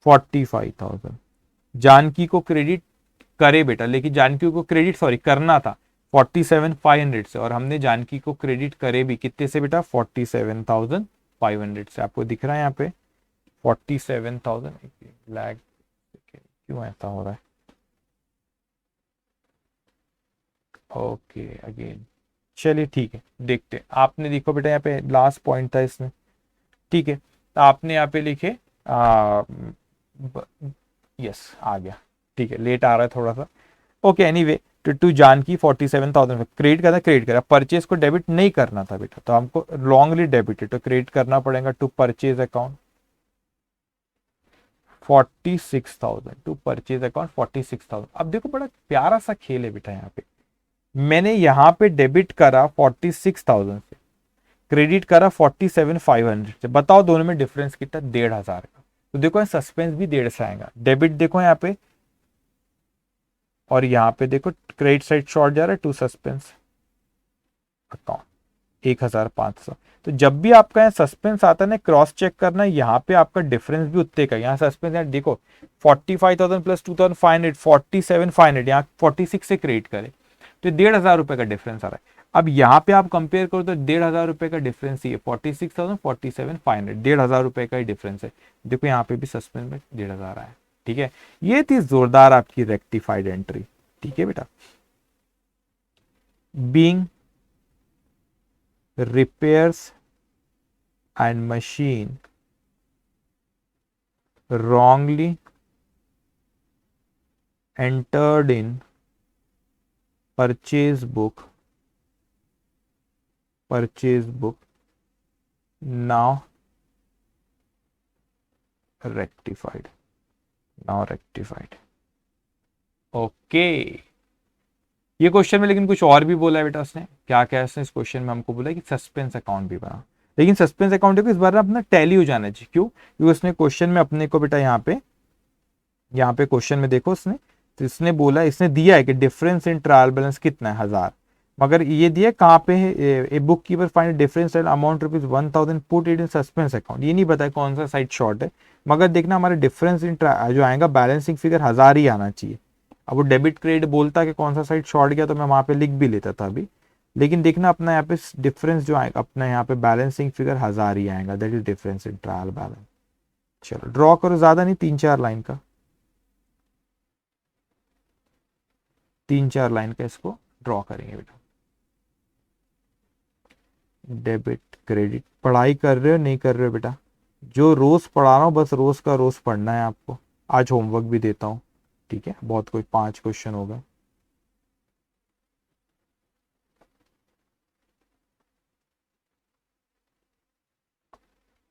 45,000। जानकी को क्रेडिट करे बेटा, लेकिन जानकी को क्रेडिट सॉरी करना था 47,500 से, और हमने जानकी को क्रेडिट करे भी कितने से बेटा, 47,500 से। आपको दिख रहा है यहाँ पे 47,000, लैग क्यों ऐसा हो रहा है, ओके अगेन, चलिए ठीक है, देखते आपने देखो बेटा यहाँ पे लास्ट पॉइंट था इसमें। ठीक है, तो आपने यहाँ पे लिखे यस आ गया, ठीक है, लेट आ रहा है थोड़ा सा। Okay anyway, to Janaki 47,000 credit करना, क्रेडिट करा, परचेज को डेबिट नहीं करना था बेटा, तो हमको लॉन्गली डेबिटेड, तो क्रेडिट करना पड़ेगा to purchase account 46,000, to purchase account 46,000। अब देखो बड़ा प्यारा सा खेल है बेटा, यहाँ पे मैंने यहाँ पे डेबिट करा 46,000 से, क्रेडिट करा 47,500 से, बताओ दोनों में डिफरेंस कितना, 1,500 का। तो देखो सस्पेंस भी 1,500 से आएगा, डेबिट देखो यहाँ पे, और यहाँ पे देखो क्रेडिट साइड शॉर्ट जा रहा है टू सस्पेंस अकाउंट 1,500। तो जब भी आपका यहाँ सस्पेंस आता है ना, क्रॉस चेक करना, यहाँ पे आपका डिफरेंस भी उतने का, यहाँ सस्पेंस यहाँ देखो 45,000 प्लस 2,500 47,500, यहाँ 46 से क्रेडिट करे, तो 1,500 रुपए का डिफरेंस आ रहा है। अब यहाँ पे आप कंपेयर करो तो 1,500 रुपए का डिफरेंस ही है, 46,000 47,500, 1,500 रुपए का ही डिफरेंस है। देखो यहाँ पे भी सस्पेंस में 1,500 आया। ठीक है, ये थी जोरदार आपकी रेक्टिफाइड एंट्री। ठीक है बेटा, being repairs and machine wrongly entered in purchase book now rectified। Now rectified. Okay, ये क्वेश्चन में लेकिन कुछ और भी बोला है बेटा उसने। क्या क्या है उसने इस क्वेश्चन में हमको बोला कि सस्पेंस अकाउंट भी बना, लेकिन सस्पेंस अकाउंट को इस बार अपना टैली हो जाना चाहिए। क्यों? क्योंकि उसने क्वेश्चन में अपने को बेटा यहाँ पे क्वेश्चन में देखो उसने, तो इसने बोला, इसने दिया है कि डिफरेंस इन ट्रायल बैलेंस कितना है 1000, मगर ये दिया कहाँ पे है, ए book keeper find difference amount ₹1000 put it in suspense account. ये नहीं बताया कौन सा साइड शॉर्ट है, मगर देखना हमारे डिफरेंस इन जो आएगा बैलेंसिंग फिगर 1000 ही आना चाहिए। अब वो डेबिट क्रेडिट बोलता कि कौन सा साइड शॉर्ट गया तो मैं वहां पे लिख भी लेता था अभी, लेकिन देखना अपना यहाँ पे डिफरेंस जो आएगा अपना यहाँ पे बैलेंसिंग फिगर 1000 ही आएगा, that is difference in trial balance. चलो ड्रॉ करो, ज्यादा नहीं, 3-4 लाइन का, 3-4 लाइन का इसको ड्रॉ करेंगे बेटा। डेबिट क्रेडिट पढ़ाई कर रहे हो नहीं कर रहे हो बेटा? जो रोज पढ़ा रहा हूँ बस रोज का रोज पढ़ना है आपको। आज होमवर्क भी देता हूँ, ठीक है, बहुत कोई 5 क्वेश्चन होगा।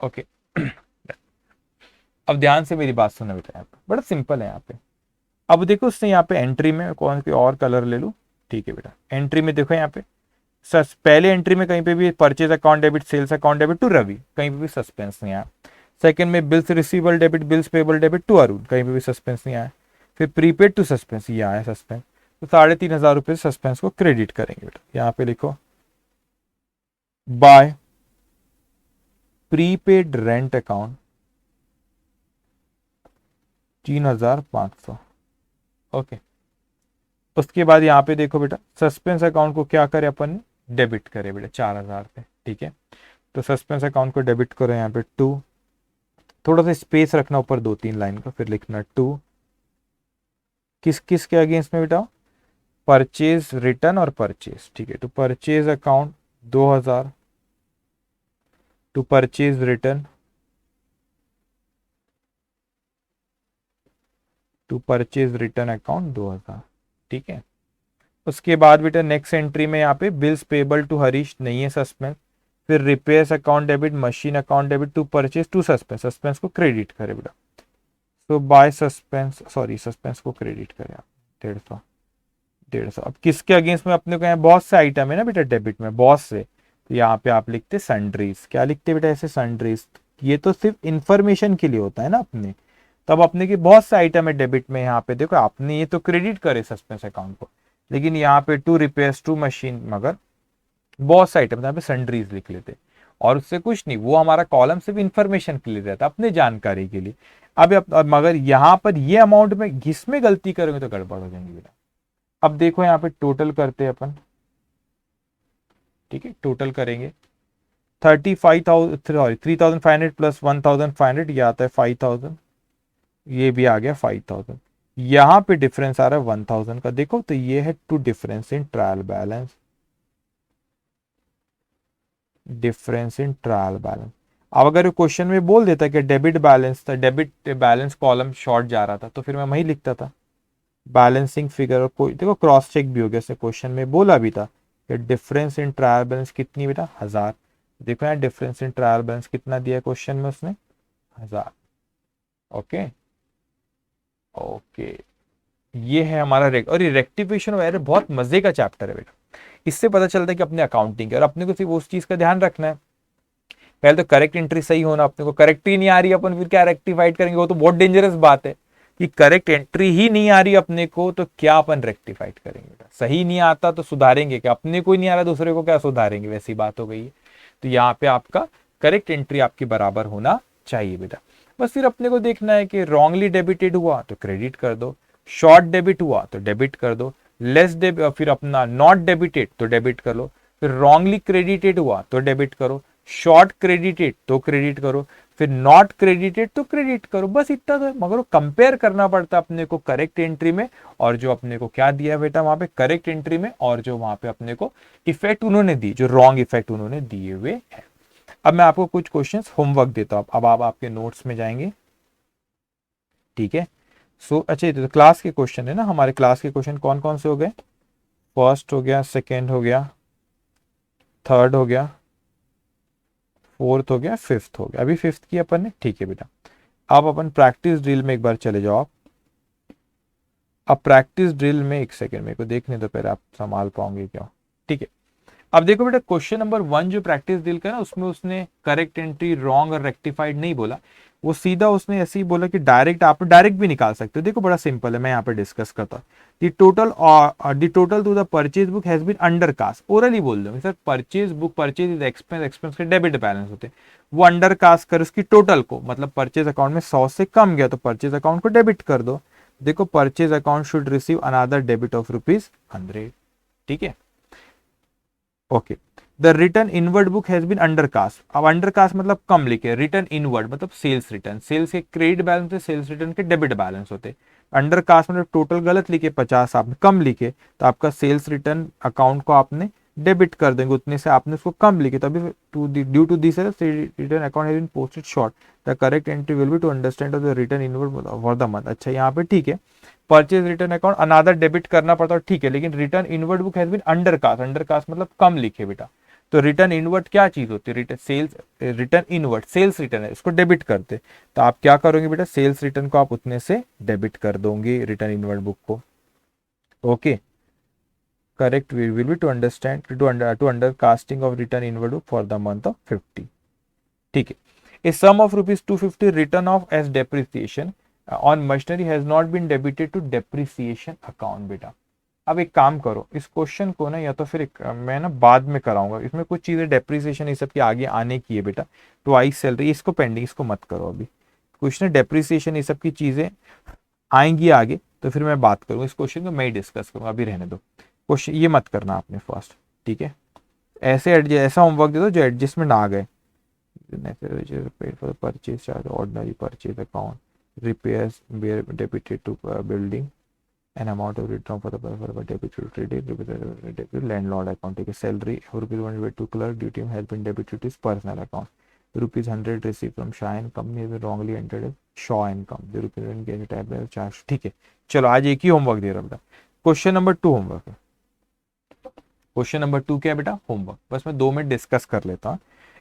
ओके अब ध्यान से मेरी बात सुनो बेटा, यहाँ पे बड़ा सिंपल है यहाँ पे। अब देखो उसने यहाँ पे एंट्री में कौन सी और कलर ले लूँ, ठीक है बेटा। एंट्री में देखो यहाँ पे पहले एंट्री में कहीं पे भी purchase account debit, sales account debit to Ravi, कहीं पे भी सस्पेंस नहीं आया। सेकंड में bills receivable debit, bills payable debit to Arun, कहीं पे भी सस्पेंस नहीं आया। फिर प्रीपेड टू सस्पेंस, ये आया सस्पेंस, तो 3500 सस्पेंस को क्रेडिट करेंगे बेटा। यहाँ पे लिखो by prepaid rent account 3500। Okay, उसके बाद यहाँ पे देखो बेटा सस्पेंस अकाउंट को क्या करे अपन ने, डेबिट करे बेटा 4000 पे, ठीक है। तो सस्पेंस अकाउंट को डेबिट करो यहाँ पे 2, थोड़ा सा स्पेस रखना ऊपर 2-3 लाइन का, फिर लिखना 2 किस किस के अगेंस्ट में बेटा, परचेज रिटर्न और परचेज, ठीक है। To purchase account 2000, to purchase return, to purchase return account 2000, ठीक है। उसके बाद बेटा नेक्स्ट एंट्री में यहाँ पे बिल्स पेबल टू हरीश नहीं है सस्पेंस, फिर repairs account debit, machine account debit to purchase to suspense, suspense को क्रेडिट करे बेटा। तो बाय सस्पेंस, सॉरी सस्पेंस को क्रेडिट करे आप 150, 150। अब किसके अगेंस्ट में अपने को यहाँ बहुत से आइटम है ना बेटा डेबिट में, बहुत से, तो यहाँ पे आप लिखते सन्ड्रीज, क्या लिखते बेटा ऐसे सन्ड्रीज, ये तो सिर्फ इंफॉर्मेशन के लिए होता है ना अपने, तब अपने की बहुत से आइटम है डेबिट में। यहाँ पे देखो आपने ये तो क्रेडिट करे सस्पेंस अकाउंट को, लेकिन यहाँ पे टू रिपेयर्स टू मशीन, मगर बहुत से आइटम यहाँ पे सन्ड्रीज लिख लेते, और उससे कुछ नहीं, वो हमारा कॉलम सिर्फ इंफॉर्मेशन के लिए रहता है, अपने जानकारी के लिए। अब मगर यहाँ पर ये अमाउंट में इसमें गलती करोगे तो गड़बड़ हो जाएंगी बेटा। अब देखो यहाँ पे टोटल करते हैं अपन, ठीक है, टोटल करेंगे 35,000, सॉरी 3500 प्लस 1500, ये आता है 5000, ये भी आ गया 5000। यहाँ पे डिफरेंस आ रहा है 1000 का, देखो तो ये है to difference in trial balance, difference in trial balance. अब अगर क्वेश्चन में बोल देता कि डेबिट बैलेंस था, डेबिट बैलेंस कॉलम शॉर्ट जा रहा था, तो फिर मैं वही लिखता था बैलेंसिंग फिगर, और कोई देखो क्रॉस चेक भी हो गया, इसने क्वेश्चन में बोला भी था कि डिफरेंस इन ट्रायल बैलेंस कितनी बेटा 1000। देखो यहाँ डिफरेंस इन ट्रायल बैलेंस कितना दिया क्वेश्चन में उसने, 1000। ओके ओके, ये है हमारा और ये रेक्टिफिकेशन वगैरह बहुत मजे का चैप्टर है बेटा। इससे पता चलता है कि अपने अकाउंटिंग है, और अपने को सिर्फ उस चीज का ध्यान रखना है, पहले तो करेक्ट एंट्री सही होना, अपने को करेक्ट ही नहीं आ रही अपन फिर क्या रेक्टिफाइड करेंगे, वो तो बहुत डेंजरस बात है कि करेक्ट एंट्री ही नहीं आ रही अपने को, तो क्या अपन रेक्टिफाइड करेंगे। सही नहीं आता तो सुधारेंगे क्या, अपने को ही नहीं आ रहा दूसरे को क्या सुधारेंगे, वैसी बात हो गई है। तो यहाँ पे आपका करेक्ट एंट्री आपकी बराबर होना चाहिए बेटा। बस फिर अपने को देखना है कि रॉन्गली डेबिटेड हुआ तो क्रेडिट कर दो, शॉर्ट डेबिट हुआ तो डेबिट कर दो, लेस डेबिट, फिर अपना नॉट डेबिटेड तो डेबिट कर लो, फिर रॉन्गली क्रेडिटेड हुआ तो डेबिट करो, शॉर्ट क्रेडिटेड तो क्रेडिट करो, फिर नॉट क्रेडिटेड तो क्रेडिट करो, बस इतना तो है। मगर वो कंपेयर करना पड़ता है अपने को करेक्ट एंट्री में, और जो अपने को क्या दिया बेटा वहां पे करेक्ट एंट्री में, और जो वहां पे अपने को इफेक्ट उन्होंने दी, जो रॉन्ग इफेक्ट उन्होंने दिए हुए हैं। अब मैं आपको कुछ क्वेश्चंस होमवर्क देता हूं, अब आप आपके नोट्स में जाएंगे, ठीक है। अच्छा तो क्लास के क्वेश्चन है ना, हमारे क्लास के क्वेश्चन कौन कौन से हो गए, फर्स्ट हो गया, सेकेंड हो गया, थर्ड हो गया, फोर्थ हो गया, फिफ्थ हो गया, अभी फिफ्थ की अपन ने, ठीक है बेटा। अब अपन प्रैक्टिस ड्रिल में एक बार चले जाओ आप। अब प्रैक्टिस ड्रिल में एक सेकेंड मेरे को देखने दो पहले, आप संभाल पाओगे क्या? ठीक है, अब देखो बेटा क्वेश्चन नंबर 1 जो प्रैक्टिस ड्रिल का ना, उसमें उसने करेक्ट एंट्री, रॉन्ग और रेक्टिफाइड नहीं बोला, वो सीधा उसने ऐसे ही बोला कि डायरेक्ट, आप डायरेक्ट भी निकाल सकते हो। देखो बड़ा सिंपल है, मैं यहाँ पे डिस्कस करता हूँ। The total to the purchase book has been undercast, orally बोल दो sir, purchase book, purchase is expense, expense के डेबिट बैलेंस होते हैं, वो अंडर कास्ट कर उसकी टोटल को, मतलब परचेज अकाउंट में 100 से कम गया तो परचेज अकाउंट को डेबिट कर दो। देखो purchase account should receive another debit of ₹100। ठीक है, okay. The return inward book has been undercast, अब अंडरकास्ट मतलब कम लिखे, रिटर्न इनवर्ड मतलब सेल्स रिटर्न, सेल्स के क्रेडिट बैलेंस होते, सेल्स रिटर्न के डेबिट बैलेंस होते। अंडरकास्ट मतलब टोटल गलत लिखे 50, आपने कम लिखे तो आपका सेल्स रिटर्न अकाउंट को आपने डेबिट कर देंगे, उतने से आपने उसको कम लिखे, तभी due to this return account has been posted short, the correct entry will be to understand the return inward for the month. अच्छा यहाँ पे ठीक है, purchase return account another debit करना पड़ता है, ठीक है, लेकिन return inward book has been undercast, undercast मतलब कम लिखे बेटा, तो रिटर्न इनवर्ड क्या चीज होती है, return sales, return inward sales return है, इसको डेबिट करते, तो आप क्या करोगे बेटा, सेल्स रिटर्न को आप उतने से डेबिट कर दोगे रिटर्न इनवर्ड बुक को। Okay, correct will be to understand to under casting of return inward book for the month of 50। ठीक है, a sum of ₹250 return of as depreciation on machinery has not been debited to depreciation account. बेटा अब एक काम करो, इस क्वेश्चन को ना या तो फिर मैं ना बाद में कराऊंगा, इसमें कुछ चीजें डेप्रिसिएशन ये सब की आगे आने की है बेटा, ट्वाइस सैलरी, इसको पेंडिंग, इसको मत करो अभी, कुछ ना डेप्रिसिएशन ये सब की चीजें आएंगी आगे, तो फिर मैं बात करूंगा, इस क्वेश्चन को मैं ही डिस्कस करूंगा, अभी रहने दो क्वेश्चन, ये मत करना आपने फर्स्ट। ठीक है, ऐसे ऐसा होमवर्क दे दो जो एडजस्टमेंट आ गए, paid for the purchase charge, ordinary purchase account, repairs were debited to building, an amount of return for the debit to debit landlord account, take a salary ₹100 to clerk, duty has been debited to his personal account, ₹100 received from Shaw and Company has been wrongly entered as Shaw and Company, ₹1 tab charge। ठीक है, चलो आज एक ही होमवर्क दे रहा बेटा, क्वेश्चन नंबर 2 होमवर्क है। क्वेश्चन नंबर 2 क्या है बेटा, होमवर्क, बस मैं 2 मिनट डिस्कस कर लेता हूँ।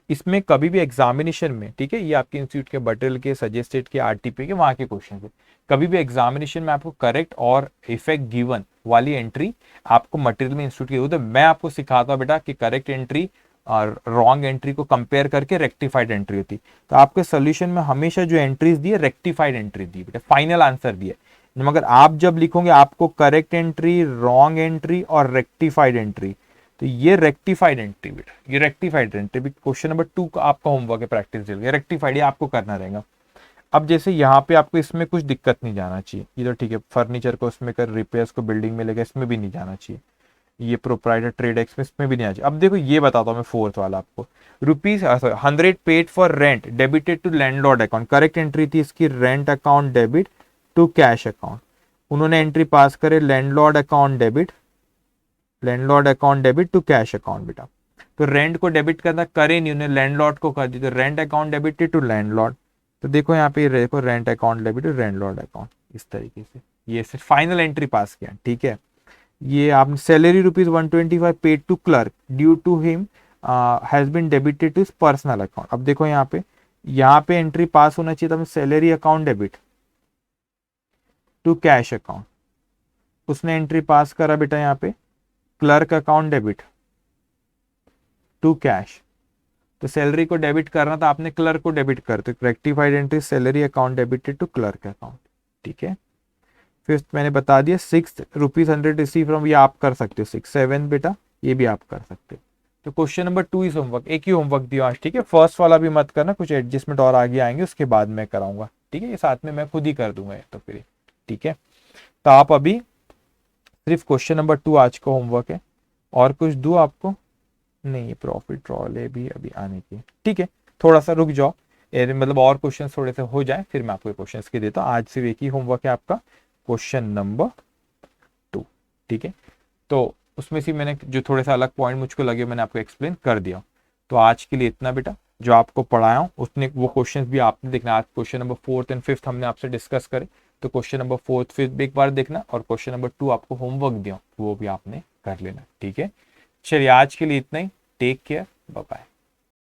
इसमें कभी भी एग्जामिनेशन में, ठीक है, ये आपके इंस्टीट्यूट के बटरल के, सजेस्टेड के, आरटीपी के, वहां के क्वेश्चन है, कभी भी एग्जामिनेशन में आपको करेक्ट और इफेक्ट गिवन वाली एंट्री आपको मटेरियल में इंस्टीट्यूट की, तो मैं आपको सिखाता हूं बेटा कि करेक्ट एंट्री और रॉन्ग एंट्री को कंपेयर करके रेक्टिफाइड एंट्री होती, तो आपके सोल्यूशन में हमेशा जो एंट्रीज दी है रेक्टिफाइड एंट्री दी बेटा, फाइनल आंसर दिया, मगर आप जब लिखोगे आपको करेक्ट एंट्री, रॉन्ग एंट्री और रेक्टिफाइड एंट्री, तो ये रेक्टिफाइड एंट्री बेटा, ये रेक्टिफाइड एंट्री भी क्वेश्चन नंबर 2 का आपका होमवर्क है, प्रैक्टिस ये रेक्टिफाइड, ये आपको करना रहेगा। अब जैसे यहाँ पे आपको इसमें कुछ दिक्कत नहीं जाना चाहिए, ये तो ठीक है, फर्नीचर को उसमें कर, रिपेयर्स को बिल्डिंग में लेगा, इसमें भी नहीं जाना चाहिए, ये प्रोप्राइटर ट्रेड एक्सपेंस में भी नहीं आना चाहिए। अब देखो ये बताता हूँ मैं फोर्थ वाला आपको, ₹100 paid for rent debited to landlord account, correct entry थी इसकी rent account debit to cash account, उन्होंने एंट्री पास करे landlord account debit, landlord account debit to cash account बेटा, तो रेंट को डेबिट करना करे नहीं, उन्हें लैंडलॉर्ड को कर दी, तो rent account debited to landlord, तो देखो यहाँ पे देखो rent account debit to landlord account, इस तरीके से ये सिर्फ फाइनल एंट्री पास किया। ठीक है, ये आपने salary ₹125 paid to clerk due to him has been debited to his personal account, अब देखो यहाँ पे एंट्री पास होना चाहिए था, salary account debit to cash account, उसने एंट्री पास करा बेटा यहाँ पे clerk account debit to cash, तो सैलरी को डेबिट करना था आपने क्लर्क को डेबिट कर, तो rectified entry salary account debited to clerk account. ठीक है, फिफ्थ मैंने बता दिया, ₹100 रिसीव फ्रॉम, ये आप कर सकते हो 6, 7 बेटा ये भी आप कर सकते हो। तो क्वेश्चन नंबर 2 इज होमवर्क, एक ही होमवर्क दिया आज। ठीक है, फर्स्ट वाला भी मत करना, कुछ एडजस्टमेंट और आगे आएंगे उसके बाद मैं कराऊंगा। ठीक है, ये साथ में मैं खुद ही कर दूंगा तो फिर ठीक है, तो आप अभी सिर्फ क्वेश्चन नंबर 2 आज का होमवर्क है, और कुछ दूं आपको नहीं, प्रॉफिट रॉले भी अभी आने की। ठीक है, थोड़ा सा रुक जाओ, मतलब और क्वेश्चन थोड़े से हो जाए फिर मैं आपको क्वेश्चन के देता हूँ। आज सिर्फ एक ही होमवर्क है आपका, क्वेश्चन नंबर 2। ठीक है, तो उसमें से मैंने जो थोड़े सा अलग पॉइंट मुझको लगे मैंने आपको एक्सप्लेन कर दिया। तो आज के लिए इतना बेटा, जो आपको पढ़ाया हूँ उसने वो क्वेश्चन भी आपने देखना। आज question number 4th and 5th हमने आपसे डिस्कस करे, तो क्वेश्चन नंबर 4th 5th भी एक बार देखना, और क्वेश्चन नंबर 2 आपको होमवर्क दिया वो भी आपने कर लेना। ठीक है, चलिए आज के लिए इतना ही, टेक केयर, बाय बाय।